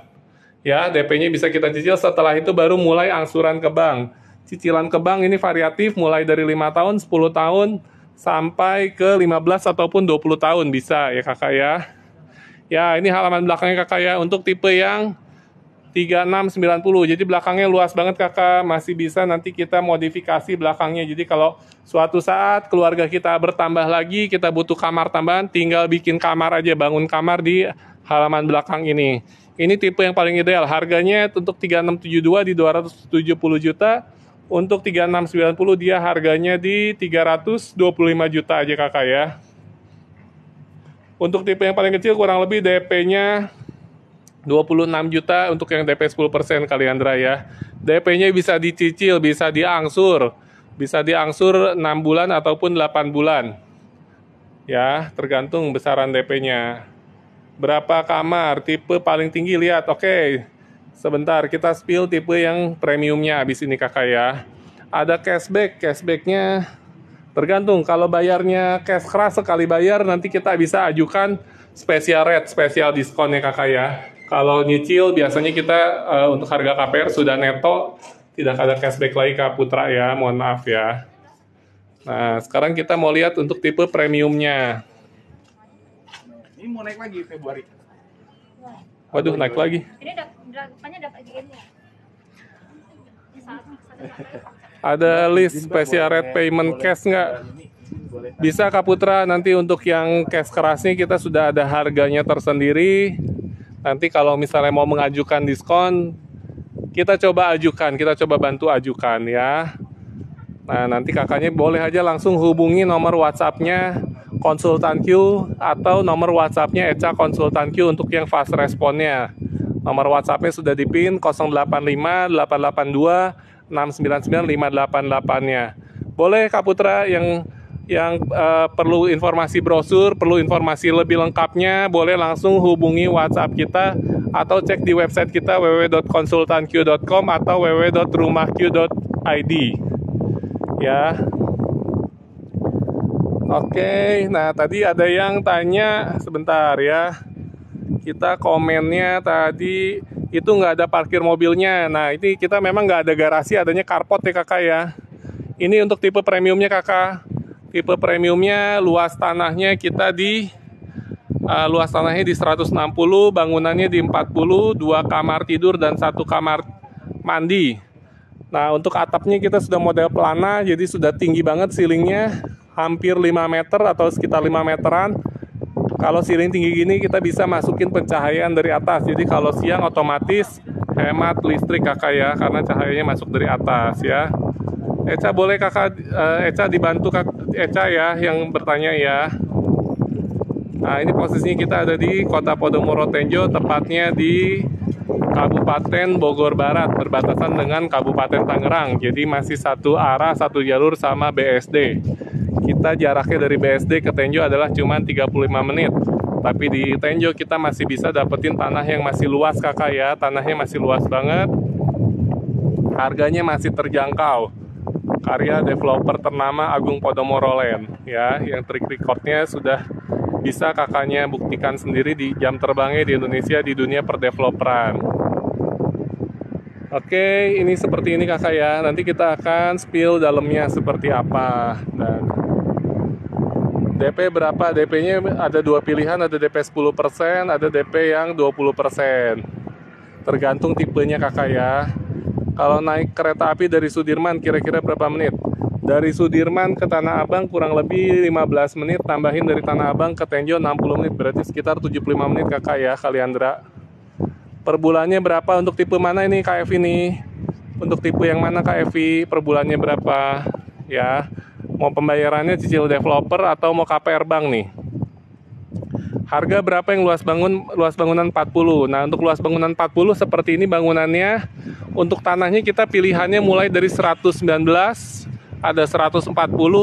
Speaker 1: Ya, DP-nya bisa kita cicil, setelah itu baru mulai angsuran ke bank. Cicilan ke bank ini variatif, mulai dari 5 tahun, 10 tahun, sampai ke 15 ataupun 20 tahun bisa ya kakak ya. Ya, ini halaman belakangnya kakak ya, untuk tipe yang 3690. Jadi belakangnya luas banget kakak, masih bisa nanti kita modifikasi belakangnya. Jadi kalau suatu saat keluarga kita bertambah lagi, kita butuh kamar tambahan, tinggal bikin kamar aja, bangun kamar di halaman belakang ini. Ini tipe yang paling ideal, harganya untuk 3672 di 270 juta. Untuk 3690 dia harganya di 325 juta aja kakak ya. Untuk tipe yang paling kecil kurang lebih DP-nya 26 juta untuk yang DP 10% Kaliandra ya. DP-nya bisa dicicil, bisa diangsur. Bisa diangsur 6 bulan ataupun 8 bulan. Ya, tergantung besaran DP-nya. Berapa kamar? Tipe paling tinggi lihat. Oke. Sebentar, kita spill tipe yang premiumnya habis ini kakak ya. Ada cashback, cashbacknya tergantung. Kalau bayarnya cash keras sekali bayar, nanti kita bisa ajukan special rate, special diskon ya kakak ya. Kalau nyicil biasanya kita untuk harga KPR sudah neto, tidak ada cashback lagi Kak Putra ya, mohon maaf ya. Nah, sekarang kita mau lihat untuk tipe premiumnya.
Speaker 2: Ini mau naik lagi Februari.
Speaker 1: Waduh, naik lagi.
Speaker 3: Ini depannya dapat gini ya.
Speaker 1: Ada list special rate payment cash nggak? Bisa Kak Putra, nanti untuk yang cash kerasnya kita sudah ada harganya tersendiri. Nanti kalau misalnya mau mengajukan diskon, kita coba ajukan, kita coba bantu ajukan ya. Nah, nanti kakaknya boleh aja langsung hubungi nomor WhatsApp-nya Konsultan Q atau nomor WhatsApp-nya Eca Konsultan Q untuk yang fast responnya. Nomor WhatsApp-nya sudah di-pin 085 882 699 588-nya. Boleh Kak Putra yang perlu informasi brosur, perlu informasi lebih lengkapnya, boleh langsung hubungi WhatsApp kita atau cek di website kita www.konsultanq.com atau www.rumahq.id. Ya. Oke, nah tadi ada yang tanya sebentar ya. Kita komennya tadi itu nggak ada parkir mobilnya. Nah ini kita memang nggak ada garasi, adanya carport ya kakak ya. Ini untuk tipe premiumnya kakak. Tipe premiumnya luas tanahnya kita di luas tanahnya di 160, bangunannya di 40, 2 kamar tidur dan 1 kamar mandi. Nah untuk atapnya kita sudah model pelana, jadi sudah tinggi banget ceilingnya, hampir 5 meter atau sekitar 5 meteran. Kalau ceiling tinggi gini kita bisa masukin pencahayaan dari atas, jadi kalau siang otomatis hemat listrik kakak ya, karena cahayanya masuk dari atas ya. Eca boleh kakak, Eca dibantu kak Eca ya yang bertanya ya. Nah ini posisinya kita ada di Kota Podomoro Tenjo, tepatnya di Kabupaten Bogor Barat, berbatasan dengan Kabupaten Tangerang. Jadi masih satu arah, satu jalur sama BSD. Kita jaraknya dari BSD ke Tenjo adalah cuma 35 menit. Tapi di Tenjo kita masih bisa dapetin tanah yang masih luas kakak ya. Tanahnya masih luas banget. Harganya masih terjangkau. Karya developer ternama Agung Podomoro Land ya, yang track recordnya sudah bisa kakaknya buktikan sendiri di jam terbangnya di Indonesia di dunia perdeveloperan. Oke, ini seperti ini kakak ya. Nanti kita akan spill dalamnya seperti apa. Dan DP berapa? DP-nya ada 2 pilihan, ada DP 10%, ada DP yang 20%. Tergantung tipenya kakak ya. Kalau naik kereta api dari Sudirman kira-kira berapa menit? Dari Sudirman ke Tanah Abang kurang lebih 15 menit, tambahin dari Tanah Abang ke Tenjo 60 menit, berarti sekitar 75 menit kakak ya, Kaliandra. Per bulannya berapa untuk tipe mana ini Kak Evi nih? Untuk tipe yang mana Kak Evi? Per bulannya berapa? Ya, mau pembayarannya cicil developer atau mau KPR bank nih? Harga berapa yang luas bangunan 40? Nah, untuk luas bangunan 40 seperti ini bangunannya. Untuk tanahnya kita pilihannya mulai dari 119, ada 140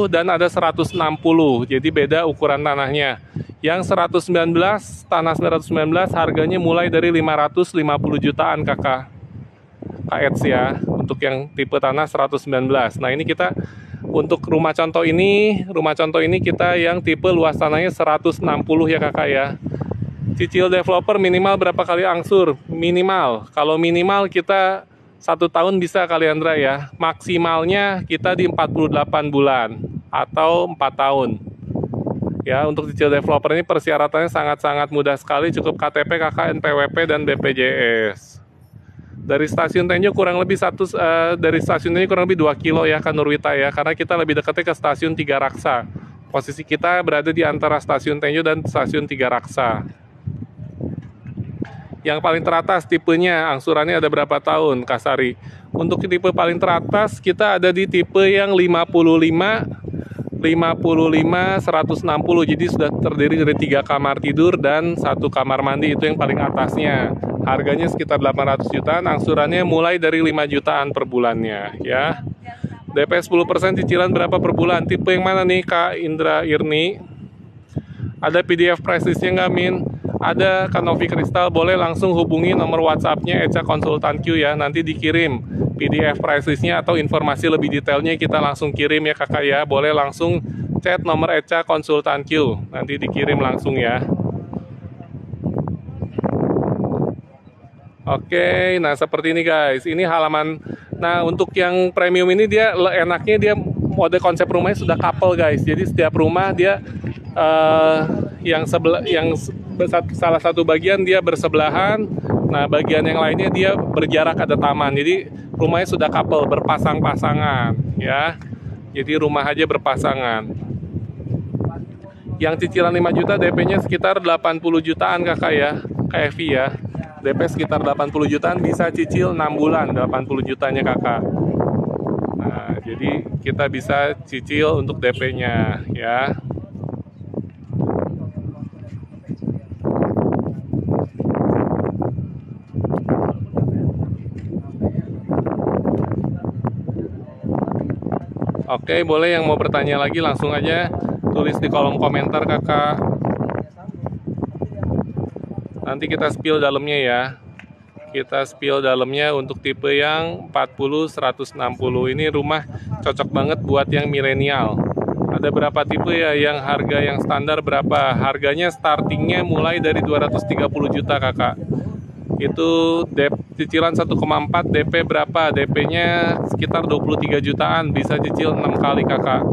Speaker 1: dan ada 160. Jadi beda ukuran tanahnya. Yang 119, tanah 119 harganya mulai dari 550 jutaan kakak. KEDS ya, untuk yang tipe tanah 119. Nah, ini kita untuk rumah contoh ini kita yang tipe luas tanahnya 160 ya kakak ya. Cicil developer minimal berapa kali angsur? Minimal, kalau minimal kita 1 tahun bisa kali Andra ya. Maksimalnya kita di 48 bulan atau 4 tahun. Ya, untuk cicil developer ini persyaratannya sangat-sangat mudah sekali, cukup KTP, KK, NPWP, dan BPJS. Dari stasiun Tenjo kurang lebih 2 kilo ya ke Nurwita ya, karena kita lebih dekatnya ke stasiun Tiga Raksa. Posisi kita berada di antara stasiun Tenjo dan stasiun Tiga Raksa. Yang paling teratas tipenya, angsurannya ada berapa tahun, Kak Sari? Untuk tipe paling teratas kita ada di tipe yang 55, 160, jadi sudah terdiri dari 3 kamar tidur dan 1 kamar mandi, itu yang paling atasnya. Harganya sekitar 800 jutaan, angsurannya mulai dari 5 jutaan per bulannya ya. DP 10%, cicilan berapa per bulan? Tipe yang mana nih Kak Indra Irni? Ada PDF price listnya nggak Min? Ada Kak Novi Kristal, boleh langsung hubungi nomor WhatsApp-nya Eca Konsultan Q ya, nanti dikirim PDF price list-nya atau informasi lebih detailnya kita langsung kirim ya kakak ya. Boleh langsung chat nomor Eca Konsultan Q, nanti dikirim langsung ya. Oke, nah seperti ini guys, ini halaman. Nah untuk yang premium ini dia enaknya dia mode konsep rumahnya sudah couple guys, jadi setiap rumah dia salah satu bagian dia bersebelahan, nah bagian yang lainnya dia berjarak, ada taman, jadi rumahnya sudah couple, berpasang-pasangan ya, jadi rumah aja berpasangan. Yang cicilan 5 juta, DP-nya sekitar 80 jutaan kakak ya, KFV ya, DP sekitar 80 jutaan, bisa cicil 6 bulan 80 jutanya kakak. Nah jadi kita bisa cicil untuk DP-nya ya. Oke, boleh yang mau bertanya lagi langsung aja tulis di kolom komentar kakak. Nanti kita spill dalamnya ya. Kita spill dalamnya untuk tipe yang 40, 160. Ini rumah cocok banget buat yang milenial. Ada berapa tipe ya, yang harga yang standar berapa? Harganya startingnya mulai dari 230 juta kakak. Itu cicilan 1,4, DP berapa? DP-nya sekitar 23 jutaan, bisa cicil 6 kali kakak.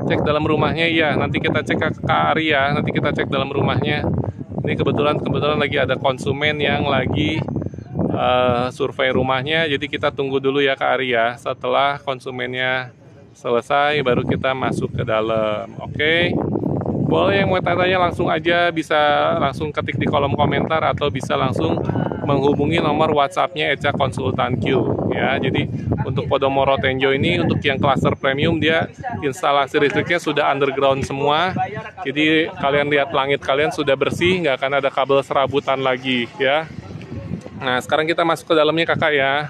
Speaker 1: Cek dalam rumahnya ya, nanti kita cek ke Kak Ari ya, nanti kita cek dalam rumahnya. Ini kebetulan lagi ada konsumen yang lagi survei rumahnya, jadi kita tunggu dulu ya Kak Ari ya. Setelah konsumennya selesai baru kita masuk ke dalam. Oke. Boleh yang mau tanya langsung aja, bisa langsung ketik di kolom komentar atau bisa langsung menghubungi nomor WhatsApp-nya Eca Konsultan Q ya. Jadi untuk Podomoro Tenjo ini untuk yang cluster premium dia instalasi listriknya sudah underground semua. Jadi kalian lihat langit kalian sudah bersih, nggak akan ada kabel serabutan lagi ya. Nah sekarang kita masuk ke dalamnya kakak ya.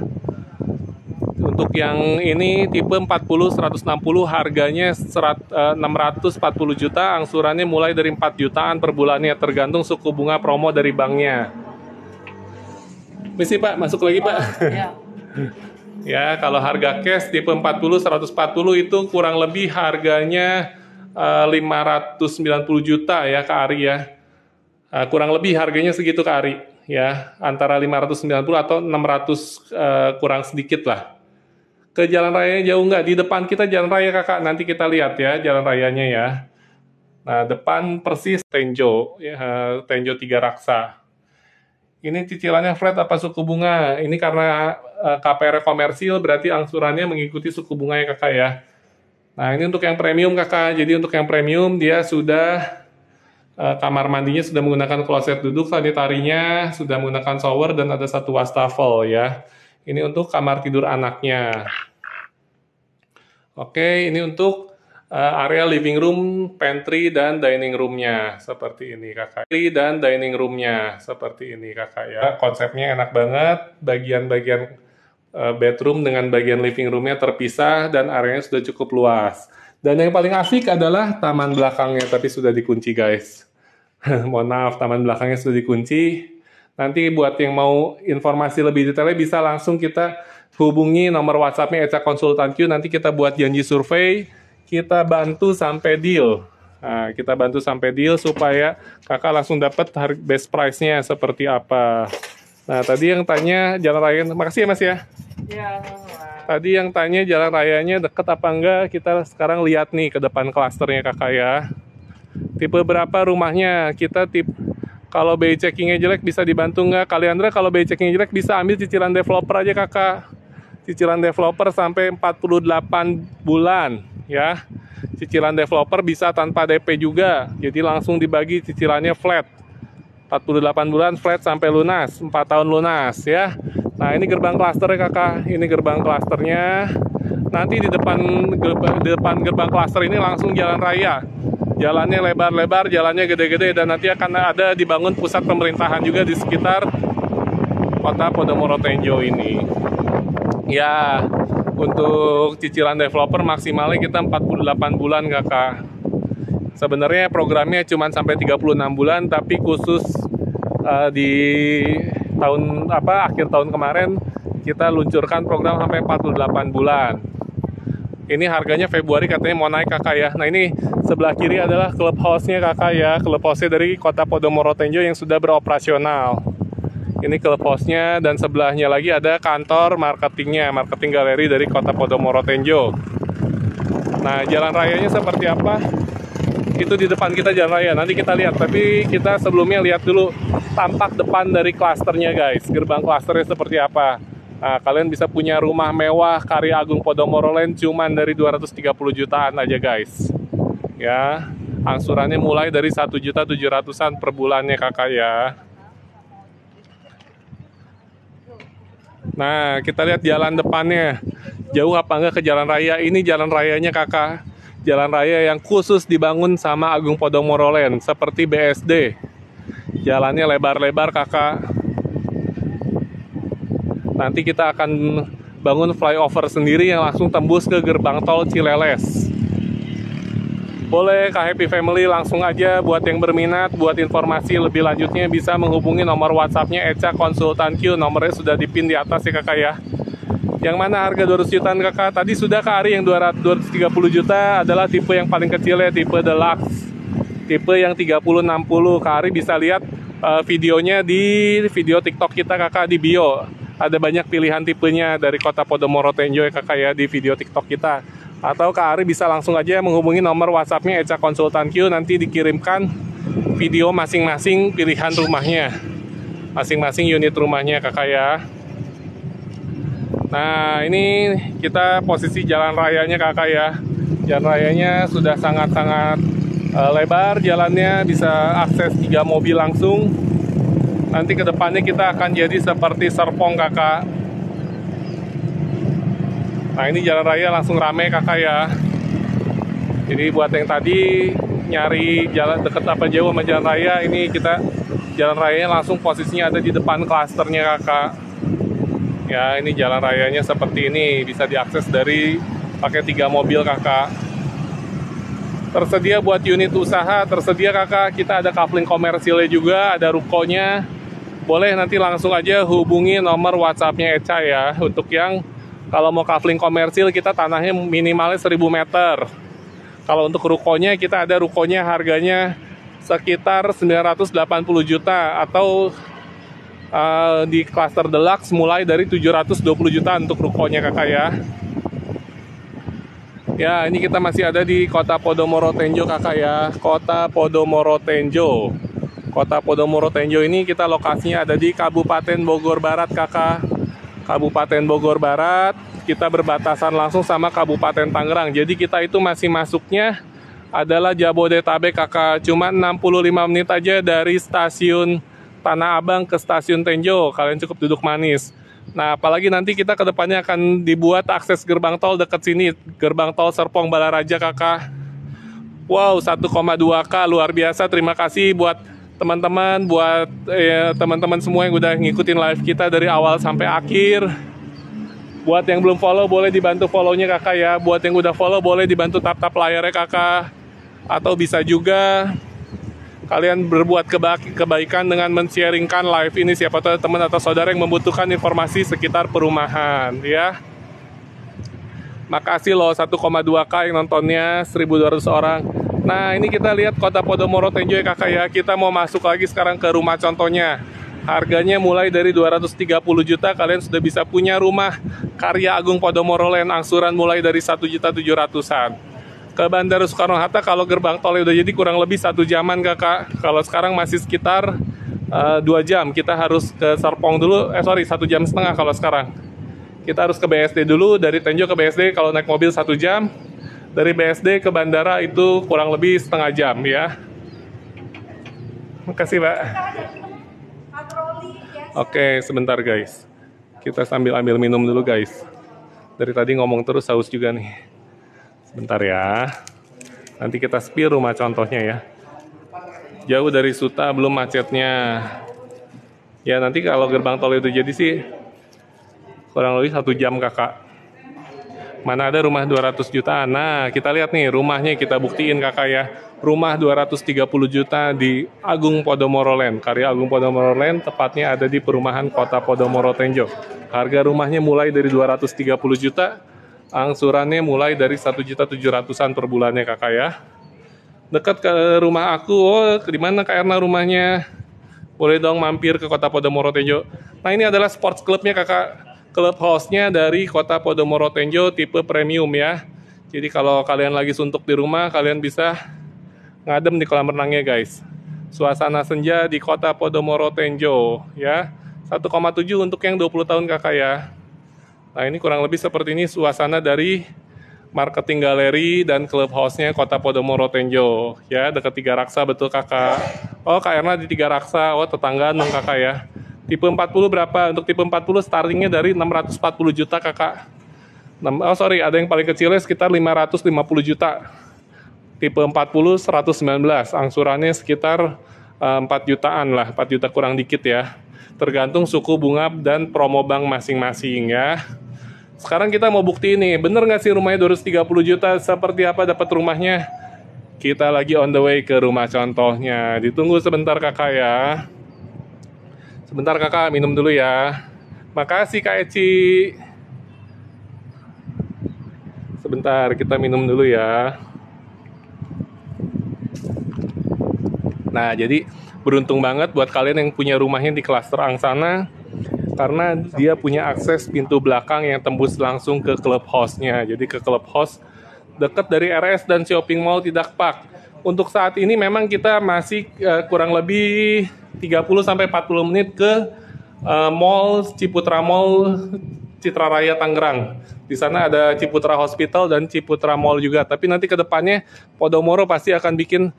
Speaker 1: Untuk yang ini tipe 40 160 harganya 640 juta, angsurannya mulai dari 4 jutaan per bulannya tergantung suku bunga promo dari banknya. Misi Pak, masuk lagi Pak. Ya. Ya, kalau harga cash tipe 40 140 itu kurang lebih harganya 590 juta ya Kak Ari ya. Kurang lebih harganya segitu Kak Ari ya, antara 590 atau 600 kurang sedikit lah. Ke jalan rayanya jauh nggak? Di depan kita jalan raya kakak, nanti kita lihat ya jalan rayanya ya. Nah depan persis Tenjo, ya, Tenjo Tiga Raksa. Ini cicilannya flat apa suku bunga? Ini karena KPR komersil berarti angsurannya mengikuti suku bunga ya kakak ya. Nah ini untuk yang premium kakak, jadi untuk yang premium dia sudah kamar mandinya sudah menggunakan kloset duduk, sanitarinya sudah menggunakan shower dan ada 1 wastafel ya. Ini untuk kamar tidur anaknya. Oke, ini untuk area living room, pantry, dan dining room-nya. Seperti ini kakak. Dan dining room-nya. Seperti ini kakak ya. Konsepnya enak banget. Bagian-bagian bedroom dengan bagian living room-nya terpisah dan areanya sudah cukup luas. Dan yang paling asik adalah taman belakangnya, tapi sudah dikunci guys. Mohon maaf, taman belakangnya sudah dikunci. Nanti buat yang mau informasi lebih detailnya bisa langsung kita hubungi nomor WhatsApp-nya Eca Konsultan Q. Nanti kita buat janji survei, kita bantu sampai deal. Nah, kita bantu sampai deal supaya kakak langsung dapat best price-nya seperti apa. Nah, tadi yang tanya jalan raya, makasih ya Mas ya. Tadi yang tanya jalan rayanya deket apa enggak, kita sekarang lihat nih ke depan klasternya kakak ya. Tipe berapa rumahnya? Kita kalau BI checkingnya jelek bisa dibantu nggak? Kaliandra kalau BI checkingnya jelek bisa ambil cicilan developer aja kakak. Cicilan developer sampai 48 bulan ya. Cicilan developer bisa tanpa DP juga. Jadi langsung dibagi cicilannya flat. 48 bulan flat sampai lunas, 4 tahun lunas ya. Nah ini gerbang klasternya kakak, ini gerbang klasternya. Nanti di depan gerbang klaster ini langsung jalan raya. Jalannya lebar-lebar, jalannya gede-gede, dan nanti akan ada dibangun pusat pemerintahan juga di sekitar kota Podomoro Tenjo ini. Ya, untuk cicilan developer maksimalnya kita 48 bulan kakak. Sebenarnya programnya cuma sampai 36 bulan, tapi khusus di akhir tahun kemarin kita luncurkan program sampai 48 bulan. Ini harganya Februari katanya mau naik kakak ya. Nah ini sebelah kiri adalah clubhouse-nya kakak ya. Clubhouse-nya dari kota Podomoro Tenjo yang sudah beroperasional. Ini clubhouse-nya, dan sebelahnya lagi ada kantor marketingnya, marketing galeri dari kota Podomoro Tenjo. Nah jalan rayanya seperti apa? Itu di depan kita jalan raya, nanti kita lihat. Tapi kita sebelumnya lihat dulu tampak depan dari klasternya guys. Gerbang klasternya seperti apa. Nah, kalian bisa punya rumah mewah Karya Agung Podomoro Land cuman dari 230 jutaan aja guys. Ya, angsurannya mulai dari 1.700.000-an per bulannya kakak ya. Nah, kita lihat jalan depannya. Jauh apa enggak ke jalan raya? Ini jalan rayanya kakak. Jalan raya yang khusus dibangun sama Agung Podomoro Land, seperti BSD. Jalannya lebar-lebar kakak. Nanti kita akan bangun flyover sendiri yang langsung tembus ke gerbang tol Cileles. Boleh Kak Happy Family langsung aja buat yang berminat, buat informasi lebih lanjutnya bisa menghubungi nomor WhatsApp-nya Eca Konsultan Q. Nomornya sudah dipin di atas ya kakak ya. Yang mana harga 200 jutaan kakak? Tadi sudah Kak Ari yang 230 juta adalah tipe yang paling kecil ya, tipe deluxe. Tipe yang 3060. Kak Ari bisa lihat videonya di video TikTok kita kakak di bio. Ada banyak pilihan tipenya dari kota Podomoro Tenjo ya kakak ya di video TikTok kita. Atau Kak Ari bisa langsung aja menghubungi nomor WhatsApp-nya Eca Konsultan Q. Nanti dikirimkan video masing-masing pilihan rumahnya. Masing-masing unit rumahnya kakak ya. Nah ini kita posisi jalan rayanya kakak ya. Jalan rayanya sudah sangat-sangat lebar, jalannya bisa akses 3 mobil langsung. Nanti ke depannya kita akan jadi seperti Serpong kakak. Nah ini jalan raya langsung rame kakak ya. Jadi buat yang tadi nyari jalan deket apa jauh sama jalan raya, ini kita jalan rayanya langsung posisinya ada di depan klasternya kakak. Ya ini jalan rayanya seperti ini, bisa diakses dari pakai 3 mobil kakak. Tersedia buat unit usaha, tersedia kakak. Kita ada coupling komersilnya juga, ada rukonya. Boleh nanti langsung aja hubungi nomor WhatsApp-nya Eca ya. Untuk yang kalau mau coupling komersil kita tanahnya minimalnya 1000 meter. Kalau untuk rukonya kita ada rukonya harganya sekitar 980 juta atau di klaster deluxe mulai dari 720 juta untuk rukonya kakak ya. Ya ini kita masih ada di kota Podomoro Tenjo kakak ya. Kota Podomoro Tenjo. Kota Podomoro Tenjo ini kita lokasinya ada di Kabupaten Bogor Barat kakak. Kabupaten Bogor Barat, kita berbatasan langsung sama Kabupaten Tangerang. Jadi kita itu masih masuknya adalah Jabodetabek kakak. Cuma 65 menit aja dari stasiun Tanah Abang ke stasiun Tenjo. Kalian cukup duduk manis. Nah apalagi nanti kita ke depannya akan dibuat akses gerbang tol dekat sini. Gerbang tol Serpong Balaraja kakak. Wow 1,2K luar biasa. Terima kasih buat teman-teman, buat teman-teman semua yang udah ngikutin live kita dari awal sampai akhir. Buat yang belum follow boleh dibantu follow-nya kakak ya. Buat yang udah follow boleh dibantu tap-tap layarnya kakak. Atau bisa juga kalian berbuat kebaikan dengan men-sharingkan live ini. Siapa tahu teman atau saudara yang membutuhkan informasi sekitar perumahan ya. Makasih loh 1,2K yang nontonnya, 1.200 orang. Nah ini kita lihat kota Podomoro Tenjo ya kakak ya. Kita mau masuk lagi sekarang ke rumah contohnya. Harganya mulai dari 230 juta, kalian sudah bisa punya rumah karya Agung Podomoro Land, angsuran mulai dari 1.700.000-an. Ke Bandara Soekarno-Hatta kalau gerbang tolnya udah jadi kurang lebih 1 jaman kakak. Kalau sekarang masih sekitar 2 jam. Kita harus ke Serpong dulu, 1 jam setengah kalau sekarang. Kita harus ke BSD dulu, dari Tenjo ke BSD kalau naik mobil 1 jam. Dari BSD ke bandara itu kurang lebih setengah jam ya. Makasih Pak. Oke, sebentar guys. Kita sambil ambil minum dulu guys. Dari tadi ngomong terus haus juga nih. Sebentar ya. Nanti kita spill rumah contohnya ya. Jauh dari Suta, belum macetnya. Ya nanti kalau gerbang tol itu jadi sih kurang lebih 1 jam kakak. Mana ada rumah 200 jutaan. Nah, kita lihat nih rumahnya, kita buktiin kakak ya. Rumah 230 juta di Agung Podomoro Land. Karya Agung Podomoro Land tepatnya ada di perumahan Kota Podomoro Tenjo. Harga rumahnya mulai dari 230 juta. Angsurannya mulai dari 1.700.000-an per bulannya kakak ya. Dekat ke rumah aku. Oh, di mana Kak Erna rumahnya? Boleh dong mampir ke Kota Podomoro Tenjo. Nah, ini adalah sports clubnya kakak. Clubhouse-nya dari Kota Podomoro Tenjo tipe premium ya. Jadi kalau kalian lagi suntuk di rumah, kalian bisa ngadem di kolam renangnya guys. Suasana senja di Kota Podomoro Tenjo ya. 1,7 untuk yang 20 tahun kakak ya. Nah ini kurang lebih seperti ini suasana dari marketing galeri dan clubhouse-nya Kota Podomoro Tenjo ya. Dekat Tiga Raksa betul kakak. Oh Kak Erna di Tiga Raksa. Oh tetanggaan dong kakak ya. Tipe 40 berapa? Untuk tipe 40 startingnya dari 640 juta kakak. Oh sorry, ada yang paling kecilnya sekitar 550 juta. Tipe 40 119, angsurannya sekitar 4 jutaan lah, 4 juta kurang dikit ya. Tergantung suku bunga dan promo bank masing-masing ya. Sekarang kita mau bukti ini, bener nggak sih rumahnya 230 juta? Seperti apa dapat rumahnya? Kita lagi on the way ke rumah contohnya. Ditunggu sebentar kakak ya. Sebentar kakak, minum dulu ya. Makasih Kak Eci. Sebentar, kita minum dulu ya. Nah, jadi beruntung banget buat kalian yang punya rumahnya di klaster Angsana. Karena dia punya akses pintu belakang yang tembus langsung ke clubhouse-nya. Jadi ke clubhouse dekat dari RS dan shopping mall Tidak Pak. Untuk saat ini memang kita masih kurang lebih 30-40 menit ke Mall Ciputra Mall Citra Raya Tangerang. Di sana ada Ciputra Hospital dan Ciputra Mall juga. Tapi nanti ke depannya Podomoro pasti akan bikin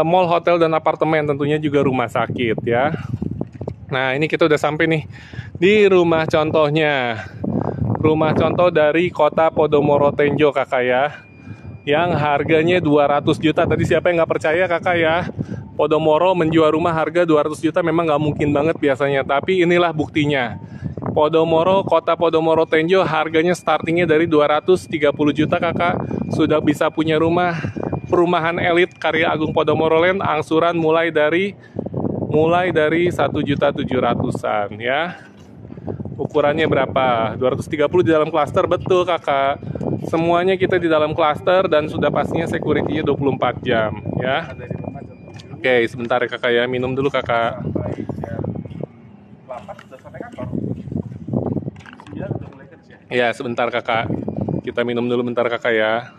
Speaker 1: mall, hotel, dan apartemen. Tentunya juga rumah sakit ya. Nah ini kita udah sampai nih di rumah contohnya. Rumah contoh dari Kota Podomoro Tenjo kakak ya. Yang harganya 200 juta. Tadi siapa yang nggak percaya kakak ya? Podomoro menjual rumah harga 200 juta memang nggak mungkin banget biasanya. Tapi inilah buktinya. Podomoro, Kota Podomoro Tenjo harganya startingnya dari 230 juta kakak. Sudah bisa punya rumah perumahan elit karya Agung Podomoro Land. Angsuran mulai dari 1.700.000-an ya. Ukurannya berapa? 230 di dalam klaster, betul kakak. Semuanya kita di dalam klaster dan sudah pastinya security-nya 24 jam ya. Oke, sebentar ya kakak ya, minum dulu kakak. Ya, sebentar kakak. Kita minum dulu bentar kakak ya.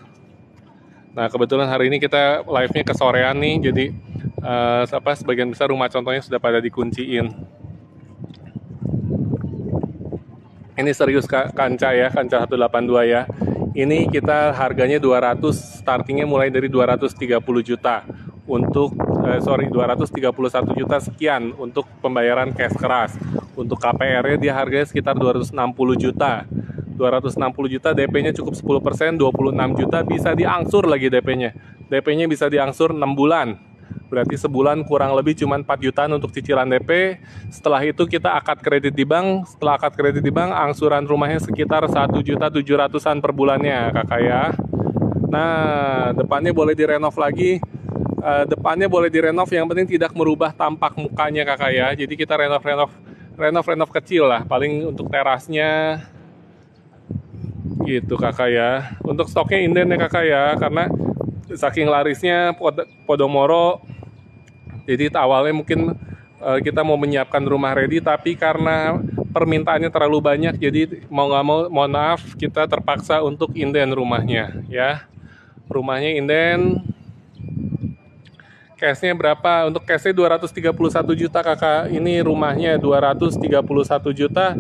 Speaker 1: Nah, kebetulan hari ini kita live-nya kesorean nih, jadi sebagian besar rumah contohnya sudah pada dikunciin. Ini serius Kanca ya, Kanca 182 ya. Ini kita harganya 200, startingnya mulai dari 230 juta untuk 231 juta sekian untuk pembayaran cash keras. Untuk KPR-nya dia harganya sekitar 260 juta. 260 juta DP-nya cukup 10%, 26 juta bisa diangsur lagi DP-nya. DP-nya bisa diangsur 6 bulan. Berarti sebulan kurang lebih cuma 4 jutaan untuk cicilan DP. Setelah itu kita akad kredit di bank. Setelah akad kredit di bank, angsuran rumahnya sekitar 1.700.000-an per bulannya kakak ya. Nah, depannya boleh direnov lagi. Depannya boleh direnov, yang penting tidak merubah tampak mukanya kakak ya. Jadi kita renov kecil lah, paling untuk terasnya gitu kakak ya. Untuk stoknya inden ya kakak ya, karena saking larisnya Podomoro, jadi awalnya mungkin kita mau menyiapkan rumah ready, tapi karena permintaannya terlalu banyak, jadi mau nggak mau, mohon maaf, kita terpaksa untuk inden rumahnya, ya. Rumahnya inden. Cashnya berapa? Untuk cashnya 231 juta kakak. Ini rumahnya 231 juta.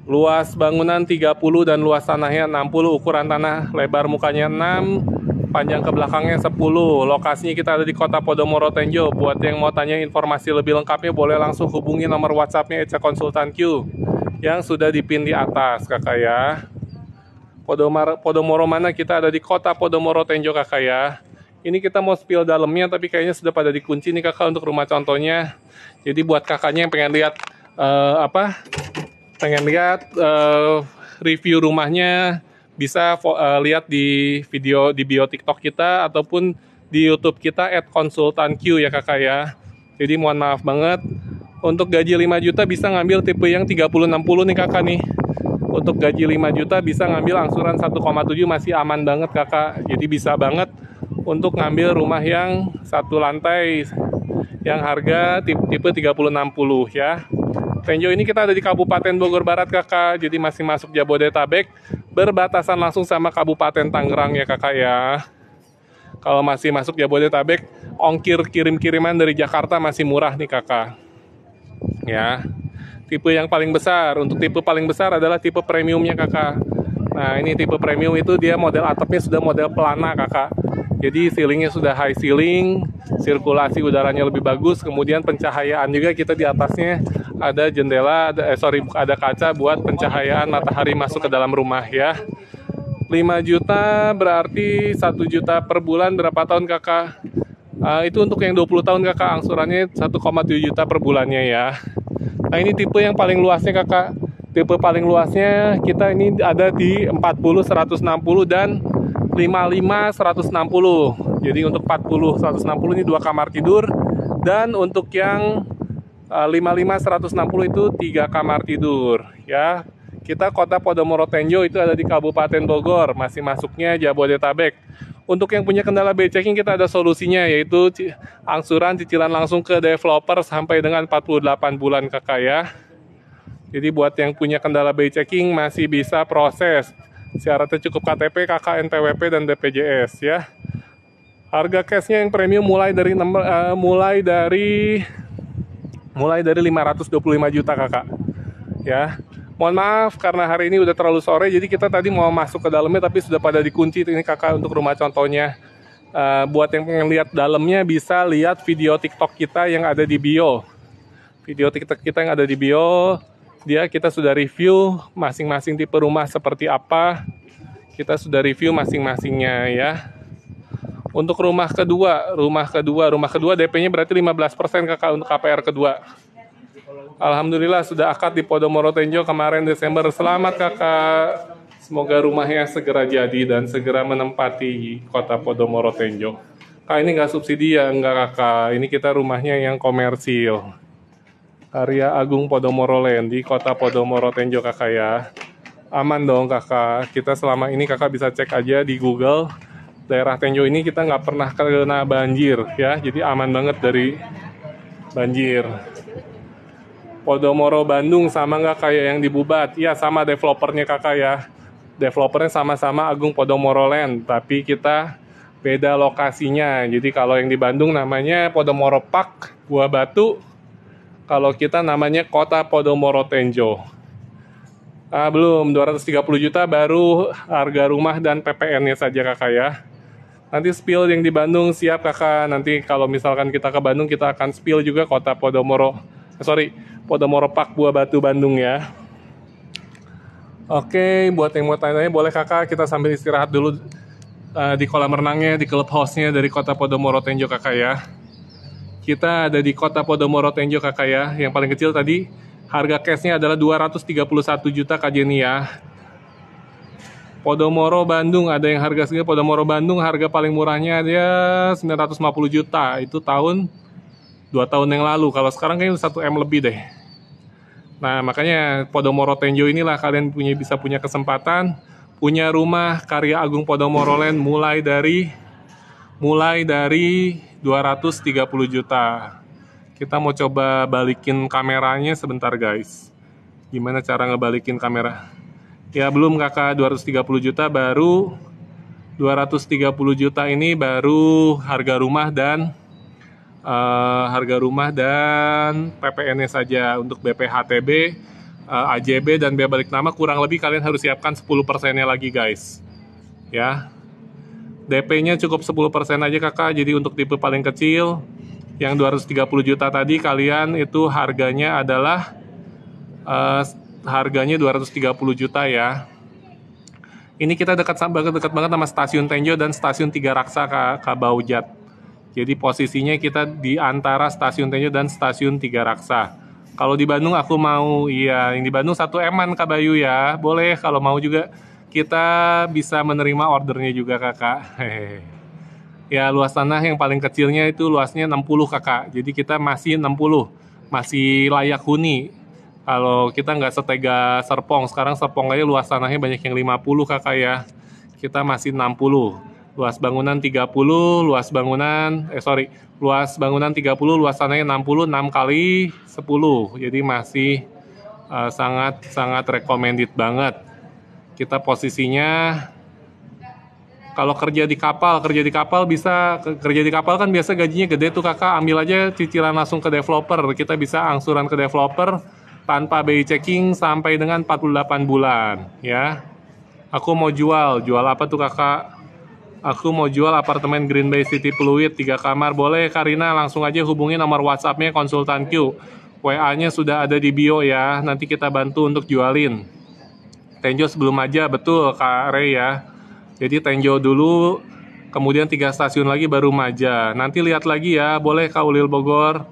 Speaker 1: Luas bangunan 30 dan luas tanahnya 60. Ukuran tanah lebar mukanya 6. Panjang ke belakangnya 10. Lokasinya kita ada di Kota Podomoro Tenjo. Buat yang mau tanya informasi lebih lengkapnya boleh langsung hubungi nomor WhatsApp-nya Eca Konsultan Q yang sudah dipin di atas kakak ya. Podomoro mana? Kita ada di Kota Podomoro Tenjo kakak ya. Ini kita mau spill dalamnya tapi kayaknya sudah pada dikunci nih kakak untuk rumah contohnya. Jadi buat kakaknya yang pengen lihat review rumahnya, bisa lihat di video di bio TikTok kita ataupun di YouTube kita @konsultanq ya kakak ya. Jadi mohon maaf banget, untuk gaji 5 juta bisa ngambil tipe yang 3060 nih kakak nih. Untuk gaji 5 juta bisa ngambil angsuran 1,7, masih aman banget kakak. Jadi bisa banget untuk ngambil rumah yang satu lantai yang harga tipe 3060 ya. Tenjo ini kita ada di Kabupaten Bogor Barat kakak, jadi masih masuk Jabodetabek, berbatasan langsung sama Kabupaten Tangerang ya kakak ya. Kalau masih masuk Jabodetabek, ongkir kirim-kiriman dari Jakarta masih murah nih kakak ya. Tipe yang paling besar, untuk tipe paling besar adalah tipe premiumnya kakak. Nah ini tipe premium itu dia model atapnya sudah model pelana kakak. Jadi ceilingnya sudah high ceiling, sirkulasi udaranya lebih bagus, kemudian pencahayaan juga kita di atasnya ada jendela, ada kaca buat pencahayaan matahari masuk ke dalam rumah ya. 5 juta berarti 1 juta per bulan, berapa tahun kakak? Itu untuk yang 20 tahun kakak, angsurannya 1,7 juta per bulannya ya. Nah ini tipe yang paling luasnya kakak. Tipe paling luasnya kita ini ada di 40, 160 dan 55, 160. Jadi untuk 40, 160 ini 2 kamar tidur, dan untuk yang 55, 160 itu 3 kamar tidur ya. Kita Kota Podomoro Tenjo itu ada di Kabupaten Bogor, masih masuknya Jabodetabek. Untuk yang punya kendala B-checking kita ada solusinya, yaitu angsuran cicilan langsung ke developer sampai dengan 48 bulan kakak ya. Jadi buat yang punya kendala B-checking masih bisa proses. Syaratnya cukup KTP, KK, NPWP, dan BPJS ya. Harga cashnya yang premium mulai dari 525 juta kakak ya. Mohon maaf karena hari ini udah terlalu sore, jadi kita tadi mau masuk ke dalamnya tapi sudah pada dikunci ini kakak untuk rumah contohnya. Buat yang pengen lihat dalamnya bisa lihat video TikTok kita yang ada di bio. Video TikTok kita yang ada di bio, kita sudah review masing-masing tipe rumah seperti apa. Kita sudah review masing-masingnya ya. Untuk rumah kedua DP-nya berarti 15% kakak untuk KPR kedua. Alhamdulillah sudah akad di Podomoro Tenjo kemarin Desember. Selamat kakak. Semoga rumahnya segera jadi dan segera menempati Kota Podomoro Tenjo. Kak ini nggak subsidi ya? Enggak kakak. Ini kita rumahnya yang komersil. Karya Agung Podomoro Land di Kota Podomoro Tenjo kakak ya. Aman dong kakak. Kita selama ini kakak bisa cek aja di Google. Daerah Tenjo ini kita nggak pernah kena banjir ya. Jadi aman banget dari banjir. Podomoro Bandung sama nggak kayak yang di Bubat? Iya sama developernya kakak ya. Developernya sama-sama Agung Podomoro Land. Tapi kita beda lokasinya. Jadi kalau yang di Bandung namanya Podomoro Park Buah Batu. Kalau kita namanya Kota Podomoro Tenjo. Belum, 230 juta baru harga rumah dan PPN-nya saja kakak ya. Nanti spill yang di Bandung siap kakak. Nanti kalau misalkan kita ke Bandung kita akan spill juga Kota Podomoro Park Buah Batu Bandung ya. Oke, buat yang mau tanya boleh kakak, kita sambil istirahat dulu di kolam renangnya, di clubhouse-nya dari Kota Podomoro Tenjo kakak ya. Kita ada di Kota Podomoro Tenjo kakak ya. Yang paling kecil tadi harga cashnya adalah 231 juta Kak Jenny ya. Podomoro Bandung ada yang harga segini. Podomoro Bandung harga paling murahnya dia 950 juta. Itu 2 tahun yang lalu. Kalau sekarang kayaknya 1 M lebih deh. Nah makanya Podomoro Tenjo inilah kalian bisa punya kesempatan punya rumah karya Agung Podomoro Land mulai dari 230 juta. Kita mau coba balikin kameranya sebentar guys. Gimana cara ngebalikin kamera? Ya belum kakak, 230 juta baru 230 juta ini baru harga rumah dan PPN-nya saja. Untuk BPHTB, AJB dan biaya balik nama kurang lebih kalian harus siapkan 10%-nya lagi guys. Ya. DP-nya cukup 10% aja kakak. Jadi untuk tipe paling kecil yang 230 juta tadi kalian itu harganya adalah harganya 230 juta ya. Ini kita dekat banget sama stasiun Tenjo dan stasiun Tiga Raksa Kak Baujat. Jadi posisinya kita di antara stasiun Tenjo dan stasiun Tiga Raksa. Kalau di Bandung aku mau, iya, yang di Bandung 1M-an Kak Bayu ya. Boleh kalau mau juga kita bisa menerima ordernya juga kakak. Hehehe. Ya luas tanah yang paling kecilnya itu luasnya 60 kakak. Jadi kita masih 60, masih layak huni. Kalau kita nggak setega Serpong, sekarang Serpong aja luas tanahnya banyak yang 50 kakak ya. Kita masih 60. Luas bangunan 30, luas bangunan, luas bangunan 30, luas tanahnya 60, 6 kali 10. Jadi masih sangat recommended banget. Kita posisinya, kalau kerja di kapal bisa, kerja di kapal kan biasa gajinya gede tuh kakak, ambil aja cicilan langsung ke developer. Kita bisa angsuran ke developer tanpa BI checking sampai dengan 48 bulan ya. Aku mau jual apa tuh kakak? Aku mau jual apartemen Green Bay City Pluit 3 kamar. Boleh Karina, langsung aja hubungi nomor WhatsApp-nya konsultan Q. WA-nya sudah ada di bio ya, nanti kita bantu untuk jualin. Tenjo sebelum aja, betul Kak Rey ya. Jadi Tenjo dulu, kemudian 3 stasiun lagi baru Maja. Nanti lihat lagi ya, boleh Kak Ulil Bogor.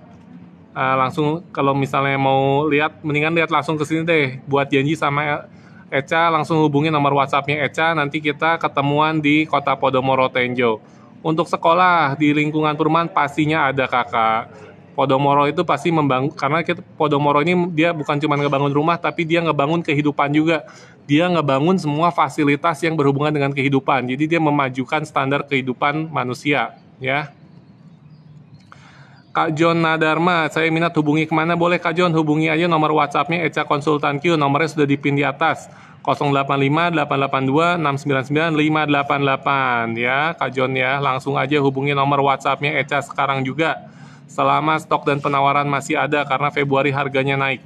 Speaker 1: Langsung kalau misalnya mau lihat, mendingan lihat langsung ke sini deh. Buat janji sama Eca, langsung hubungi nomor WhatsApp-nya Eca. Nanti kita ketemuan di Kota Podomoro Tenjo. Untuk sekolah di lingkungan perumahan pastinya ada kakak. Podomoro itu pasti membangun, karena Podomoro ini dia bukan cuma ngebangun rumah, tapi dia ngebangun kehidupan juga. Dia ngebangun semua fasilitas yang berhubungan dengan kehidupan. Jadi dia memajukan standar kehidupan manusia, ya. Kak John Nadarma, saya minat hubungi kemana? Boleh Kak John, hubungi aja nomor WhatsApp-nya Eca Konsultan Q, nomornya sudah dipin di atas. 085-882-699-588 ya Kak John ya. Langsung aja hubungi nomor WhatsApp-nya Eca sekarang juga. Selama stok dan penawaran masih ada karena Februari harganya naik.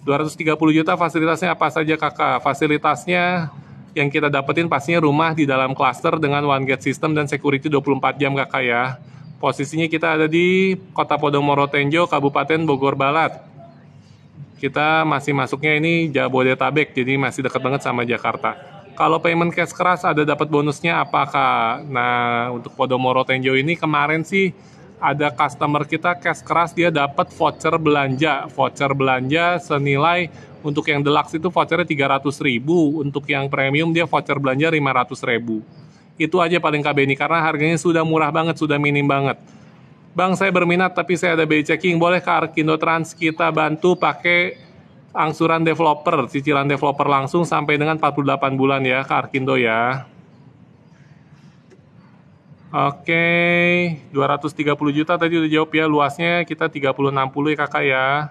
Speaker 1: 230 juta fasilitasnya apa saja kakak? Fasilitasnya yang kita dapetin pastinya rumah di dalam klaster dengan one gate system dan security 24 jam kakak ya. Posisinya kita ada di Kota Podomoro Tenjo, Kabupaten Bogor Barat. Kita masih masuknya ini Jabodetabek, jadi masih dekat banget sama Jakarta. Kalau payment cash keras ada dapat bonusnya apa kak? Nah untuk Podomoro Tenjo ini kemarin sih ada customer kita cash keras dia dapat voucher belanja senilai untuk yang deluxe itu vouchernya 300.000, untuk yang premium dia voucher belanja 500.000. Itu aja paling KB ini karena harganya sudah murah banget, sudah minim banget. Bang saya berminat tapi saya ada BI checking, boleh ke Arkindo Trans kita bantu pakai angsuran developer, cicilan developer langsung sampai dengan 48 bulan ya ke Arkindo ya. Oke, 230 juta tadi udah jawab ya, luasnya kita 30-60 ya kakak ya.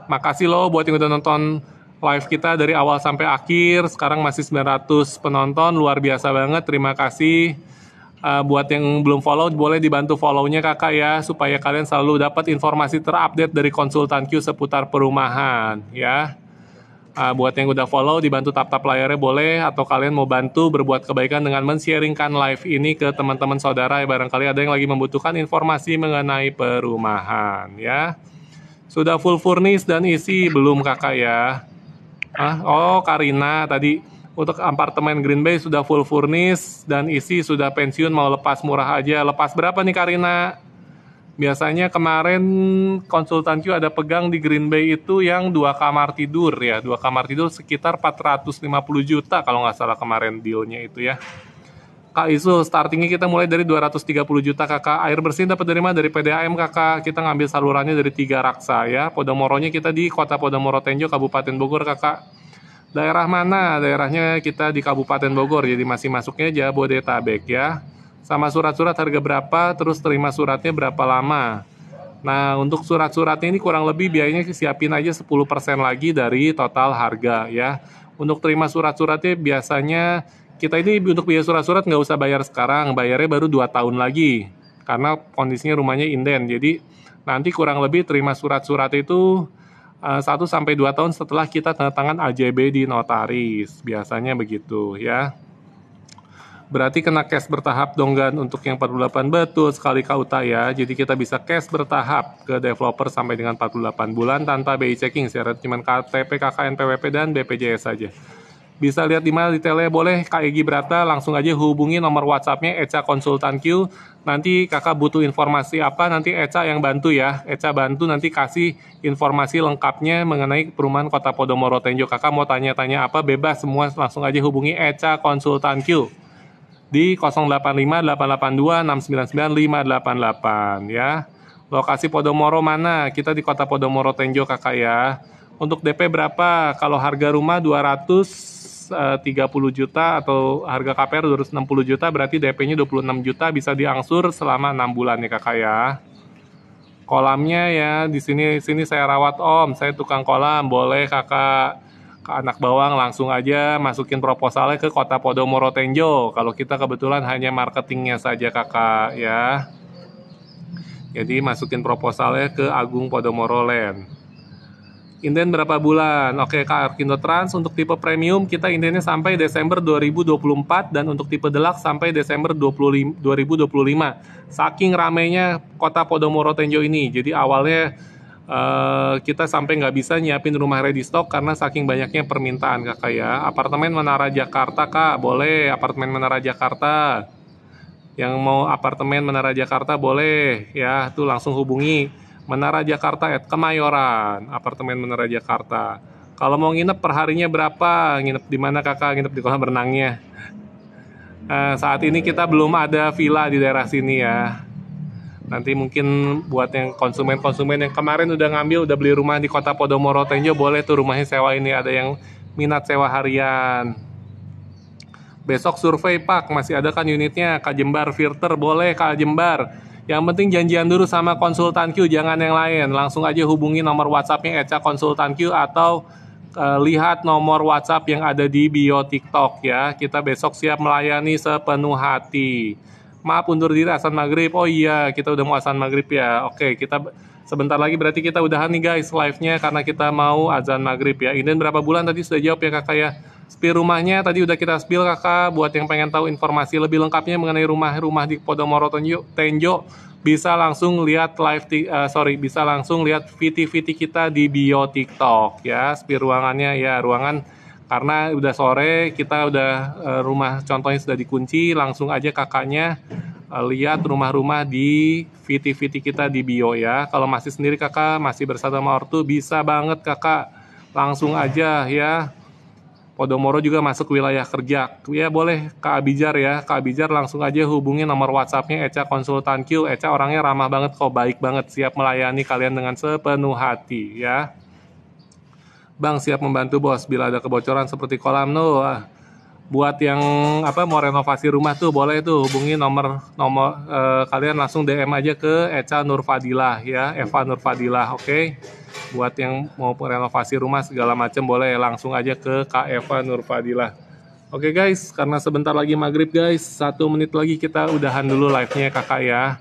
Speaker 1: Makasih loh buat yang udah nonton live kita dari awal sampai akhir. Sekarang masih 900 penonton, luar biasa banget, terima kasih. Buat yang belum follow, boleh dibantu follow-nya kakak ya, supaya kalian selalu dapat informasi terupdate dari konsultan Q seputar perumahan ya. Buat yang udah follow, dibantu tap-tap layarnya boleh, atau kalian mau bantu berbuat kebaikan dengan men-sharingkan live ini ke teman-teman saudara ya, barangkali ada yang lagi membutuhkan informasi mengenai perumahan ya. Sudah full furnish dan isi belum kakak ya? Oh Karina tadi untuk apartemen Green Bay sudah full furnish dan isi sudah pensiun, mau lepas murah aja. Lepas berapa nih Karina? Biasanya kemarin konsultan Q ada pegang di Green Bay itu yang 2 kamar tidur ya. 2 kamar tidur sekitar 450 juta kalau nggak salah kemarin dealnya itu ya. Kak Isul, startingnya kita mulai dari 230 juta kakak. Air bersih dapat dari mana? Dari PDAM kakak. Kita ngambil salurannya dari 3 Raksa ya. Podomoronya kita di Kota Podomoro Tenjo, Kabupaten Bogor kakak. Daerah mana? Daerahnya kita di Kabupaten Bogor, jadi masih masuknya Jabodetabek ya. Sama surat-surat harga berapa, terus terima suratnya berapa lama. Nah, untuk surat-suratnya ini kurang lebih biayanya siapin aja 10% lagi dari total harga ya. Untuk terima surat-suratnya biasanya kita ini untuk biaya surat-surat nggak usah bayar sekarang, bayarnya baru 2 tahun lagi. Karena kondisinya rumahnya inden. Jadi nanti kurang lebih terima surat-surat itu 1 sampai 2 tahun setelah kita tanda tangan AJB di notaris. Biasanya begitu ya. Berarti kena cash bertahap dong Gan untuk yang 48 betul sekali Kauta ya. Jadi kita bisa cash bertahap ke developer sampai dengan 48 bulan tanpa BI checking. Syarat cuma KTP, KKN, PWP, dan BPJS saja. Bisa lihat di mana detailnya, boleh Kak Egi Brata, langsung aja hubungi nomor WhatsApp-nya Eca Konsultan Q. Nanti kakak butuh informasi apa, nanti Eca yang bantu ya. Eca bantu nanti kasih informasi lengkapnya mengenai perumahan Kota Podomoro Tenjo. Kakak mau tanya-tanya apa, bebas semua, langsung aja hubungi Eca Konsultan Q di 085852699588 ya. Lokasi Podomoro mana? Kita di Kota Podomoro Tenjo kakak ya. Untuk DP berapa? Kalau harga rumah 230 juta atau harga KPR 260 juta, berarti DP-nya 26 juta, bisa diangsur selama 6 bulan ya kakak ya. Kolamnya ya di sini saya rawat Om, saya tukang kolam, boleh kakak. Anak bawang langsung aja masukin proposalnya ke Kota Podomoro Tenjo. Kalau kita kebetulan hanya marketingnya saja kakak ya. Jadi masukin proposalnya ke Agung Podomoro Land. Inden berapa bulan? Oke Kak Arkindo Trans, untuk tipe premium kita indennya sampai Desember 2024 dan untuk tipe deluxe sampai Desember 2025. Saking ramainya Kota Podomoro Tenjo ini. Jadi awalnya kita sampai nggak bisa nyiapin rumah ready stock karena saking banyaknya permintaan kakak ya. Apartemen Menara Jakarta kak, boleh apartemen Menara Jakarta. Yang mau apartemen Menara Jakarta boleh ya, tuh langsung hubungi Menara Jakarta @Kemayoran, apartemen Menara Jakarta. Kalau mau nginep perharinya berapa? Nginep di mana kakak? Nginep di kolam renangnya. Saat ini kita belum ada villa di daerah sini ya. Nanti mungkin buat yang konsumen-konsumen yang kemarin udah ngambil, udah beli rumah di Kota Podomoro Tenjo, boleh tuh rumahnya sewa ini, ada yang minat sewa harian. Besok survei Pak, masih ada kan unitnya, Kak Jembar Filter, boleh Kak Jembar. Yang penting janjian dulu sama Konsultan Q, jangan yang lain. Langsung aja hubungi nomor WhatsApp-nya Eca Konsultan Q atau lihat nomor WhatsApp yang ada di bio TikTok ya. Kita besok siap melayani sepenuh hati. Maaf undur diri azan maghrib. Oh iya, kita udah mau azan maghrib ya. Oke, kita sebentar lagi berarti kita udahan nih guys live-nya karena kita mau azan maghrib ya. Inden berapa bulan tadi sudah jawab ya kakak ya. Spill rumahnya tadi udah kita spill kakak. Buat yang pengen tahu informasi lebih lengkapnya mengenai rumah-rumah di Podomoro Tenjo, bisa langsung lihat bisa langsung lihat VT kita di bio TikTok ya. Spill ruangannya ya, ruangan karena udah sore, kita udah rumah contohnya sudah dikunci, langsung aja kakaknya lihat rumah-rumah di VT kita di bio ya. Kalau masih sendiri kakak, masih bersama ortu, bisa banget kakak, langsung aja ya. Podomoro juga masuk wilayah kerja, ya boleh Kak Abijar ya. Kak Abijar langsung aja hubungi nomor WhatsApp-nya Eca Konsultan Q. Eca orangnya ramah banget kok, baik banget, siap melayani kalian dengan sepenuh hati ya. Bang siap membantu bos bila ada kebocoran seperti kolam tuh. Buat yang mau renovasi rumah tuh boleh tuh hubungi nomor kalian langsung DM aja ke Eca Nurfadilah ya, Eva Nurfadilah, oke. Buat yang mau renovasi rumah segala macam boleh langsung aja ke Kak Eva Nurfadilah. Oke guys, karena sebentar lagi maghrib guys, 1 menit lagi kita udahan dulu live-nya kakak ya.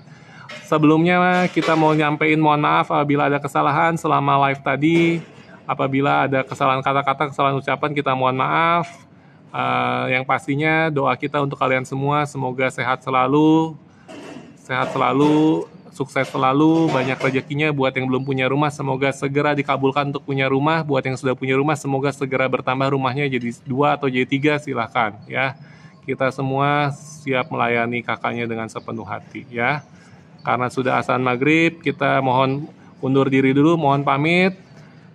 Speaker 1: Sebelumnya kita mau nyampein mohon maaf apabila ada kesalahan selama live tadi. Apabila ada kesalahan kata-kata, kesalahan ucapan, kita mohon maaf. Yang pastinya doa kita untuk kalian semua, semoga sehat selalu, sukses selalu, banyak rezekinya. Buat yang belum punya rumah, semoga segera dikabulkan untuk punya rumah. Buat yang sudah punya rumah, semoga segera bertambah rumahnya jadi 2 atau jadi 3, silahkan ya. Kita semua siap melayani kakaknya dengan sepenuh hati ya. Karena sudah azan maghrib, kita mohon undur diri dulu, mohon pamit.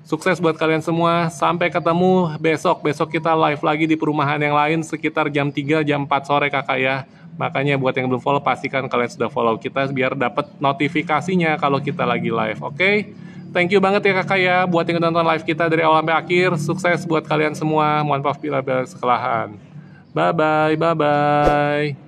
Speaker 1: Sukses buat kalian semua. Sampai ketemu besok. Besok kita live lagi di perumahan yang lain sekitar jam 3, jam 4 sore kakak ya. Makanya buat yang belum follow, pastikan kalian sudah follow kita biar dapat notifikasinya kalau kita lagi live. Oke? Thank you banget ya kakak ya. Buat yang nonton live kita dari awal sampai akhir. Sukses buat kalian semua. Mohon maaf bila ada kesalahan. Bye-bye. Bye-bye.